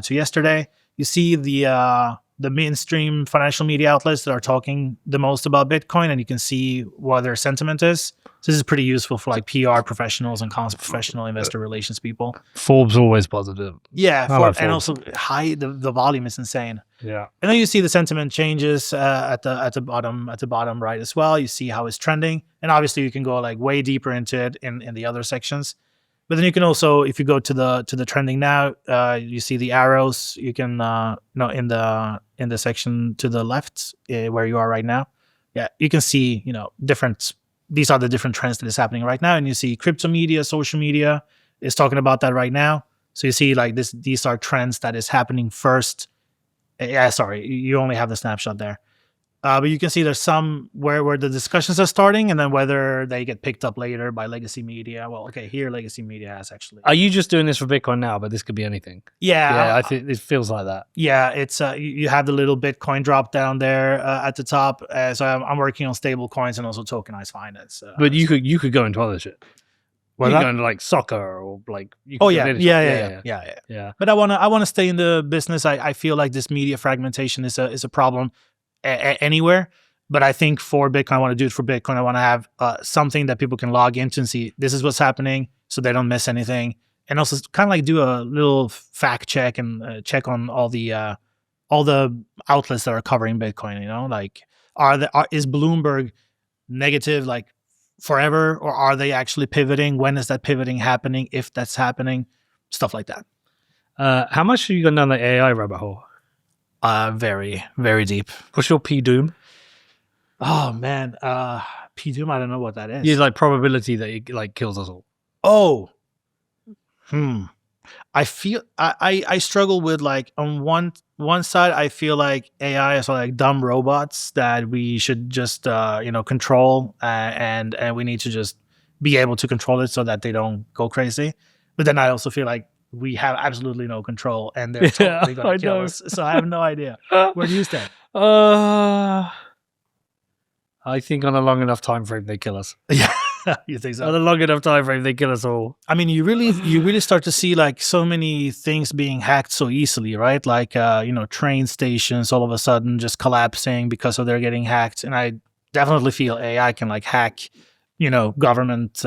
yesterday. You see the mainstream financial media outlets that are talking the most about Bitcoin, and you can see what their sentiment is. So this is pretty useful for like PR professionals and professional investor relations people. Forbes always positive. Yeah, like and also the volume is insane. Yeah, and then you see the sentiment changes at the bottom right as well. You see how it's trending, and obviously you can go like way deeper into it in the other sections. But then you can also, if you go to the trending now, you see the arrows. You can in the section to the left where you are right now. Yeah, you can see different. These are the different trends that is happening right now, and you see crypto media, social media is talking about that right now. So you see like this. These are trends that is happening first. Yeah, sorry, you only have the snapshot there. But you can see there's some where the discussions are starting, and then whether they get picked up later by legacy media. Well, okay, here legacy media has actually. Are you just doing this for Bitcoin now? But this could be anything. Yeah, I think it feels like that. Yeah, it's you have the little Bitcoin drop down there at the top. So I'm working on stable coins and also tokenized finance. But you could go into other shit. Well, you go into like soccer or like. Yeah. But I wanna stay in the business. I feel like this media fragmentation is a problem. Anywhere, but I think for Bitcoin, I want to do it for Bitcoin. I want to have something that people can log into and see this is what's happening, so they don't miss anything, and also kind of like do a little fact check and check on all the outlets that are covering Bitcoin. Like is Bloomberg negative like forever, or are they actually pivoting? When is that pivoting happening? If that's happening, stuff like that. How much have you gone down the AI rabbit hole? Very, very deep. What's your P-Doom? Oh man, P-Doom, I don't know what that is. Yeah, like probability that it like kills us all. Oh. I feel I struggle with like on one side I feel like AI is like dumb robots that we should just control and we need to just be able to control it so that they don't go crazy. But then I also feel like we have absolutely no control, and they're totally going to kill us. So I have no idea. Where do you stand? I think on a long enough time frame they kill us. Yeah, you think so? On a long enough time frame they kill us all. I mean, you really start to see like so many things being hacked so easily, right? Like train stations all of a sudden just collapsing because of they're getting hacked, and I definitely feel AI can like hack government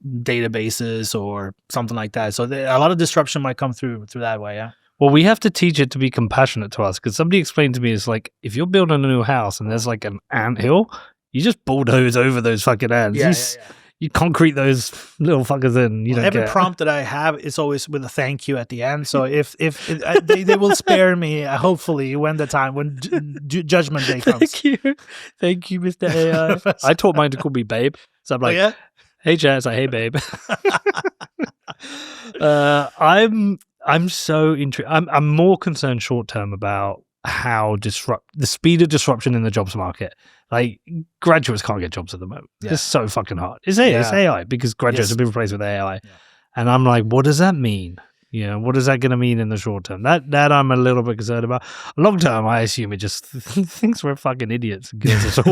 databases or something like that. So a lot of disruption might come through that way. Yeah. Well, we have to teach it to be compassionate to us, because somebody explained to me, it's like if you're building a new house and there's like an anthill, you just bulldoze over those fucking ants. You concrete those little fuckers in. Every prompt that I have is always with a thank you at the end. So if they will spare me, hopefully, when judgment day comes. Thank you, Mr. AI. I taught mine to call me babe. So I'm like, yeah? hey, chat. It's like, hey, babe. I'm so intrigued. I'm more concerned short term about how the speed of disruption in the jobs market. Like, graduates can't get jobs at the moment. Yeah. It's so fucking hard. It's AI because graduates have been replaced with AI. Yeah. And I'm like, what does that mean? What is that going to mean in the short term? That I'm a little bit concerned about. Long term, I assume it just thinks we're fucking idiots. And gives us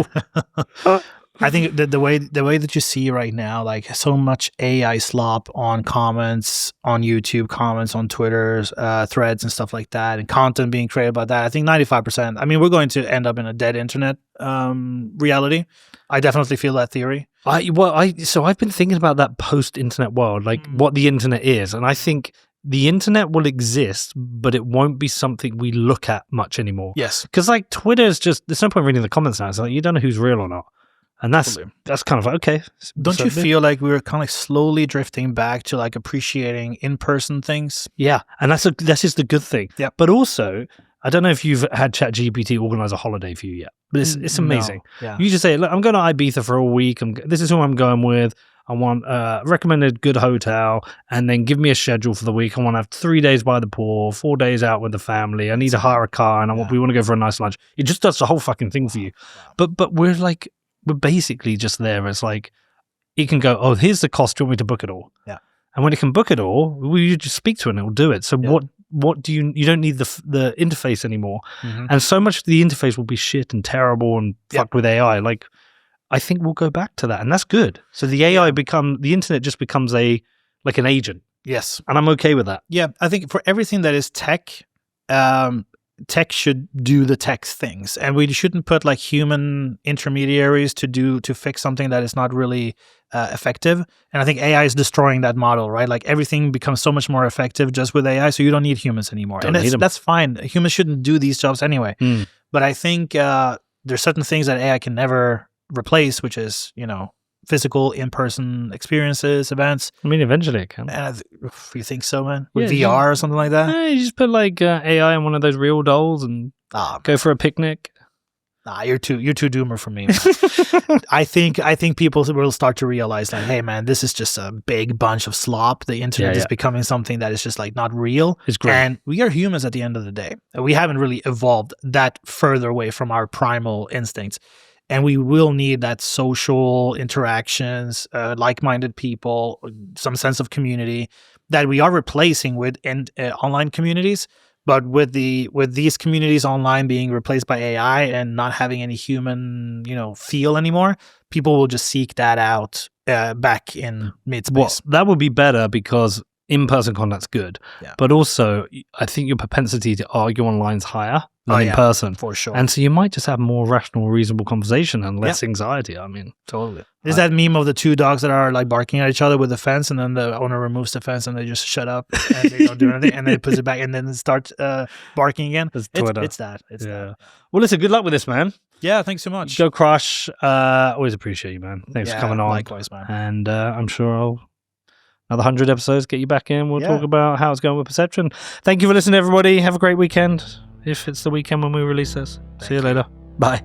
all. I think the way that you see right now, like so much AI slop on comments on YouTube, comments on Twitter, threads and stuff like that, and content being created by that. I think 95%. I mean, we're going to end up in a dead internet reality. I definitely feel that theory. So I've been thinking about that post-internet world, like what the internet is, and I think the internet will exist, but it won't be something we look at much anymore. Yes, because like Twitter's just there's no point reading the comments now. It's like you don't know who's real or not. And that's kind of like, okay. Don't you feel like we were kind of like slowly drifting back to like appreciating in-person things? Yeah, and that's just the good thing. Yeah, but also, I don't know if you've had ChatGPT organize a holiday for you yet, but it's amazing. No. Yeah. You just say, look, I'm going to Ibiza for a week. This is who I'm going with. I want a recommended good hotel, and then give me a schedule for the week. I want to have 3 days by the pool, 4 days out with the family. I need to hire a car, and we want to go for a nice lunch. It just does the whole fucking thing for you. But we're basically just there. It's like, it can go, oh, here's the cost. Do you want me to book it all? Yeah. And when it can book it all, you just speak to it and it will do it. So what do you don't need the interface anymore. Mm-hmm. And so much of the interface will be shit and terrible and fucked with AI. Like, I think we'll go back to that. And that's good. So the AI the internet just becomes an agent. Yes. And I'm okay with that. Yeah. I think for everything that is tech, tech should do the tech things, and we shouldn't put like human intermediaries to fix something that is not really effective. And I think AI is destroying that model, right? Like everything becomes so much more effective just with AI, so you don't need humans anymore. And that's fine. Humans shouldn't do these jobs anyway. But I think there's certain things that AI can never replace, which is, physical in-person experiences, events. I mean, eventually it can. You think so, man? With VR or something like that? You just put like AI on one of those real dolls and go for a picnic. Nah, you're too doomer for me, man. I think people will start to realize that, hey, man, this is just a big bunch of slop. The internet is becoming something that is just like not real. It's great. And we are humans at the end of the day. We haven't really evolved that further away from our primal instincts. And we will need that social interactions, like-minded people, some sense of community that we are replacing with online communities. But with these communities online being replaced by AI and not having any human, feel anymore, people will just seek that out back in mid-space. Well, that would be better because in-person contact's good. Yeah. But also, I think your propensity to argue online is higher than in person. For sure. And so you might just have more rational, reasonable conversation and less anxiety. I mean, totally. There's that meme of the two dogs that are like barking at each other with the fence, and then the owner removes the fence and they just shut up and they don't do anything, and then it puts it back and then it starts barking again. It's that. Well, listen, good luck with this, man. Yeah, thanks so much. Go crush. Always appreciate you, man. Thanks for coming on. Likewise, man. And I'm sure another 100 episodes, get you back in. We'll talk about how it's going with Perception. Thank you for listening, everybody. Have a great weekend. If it's the weekend when we release this. See you later. Bye.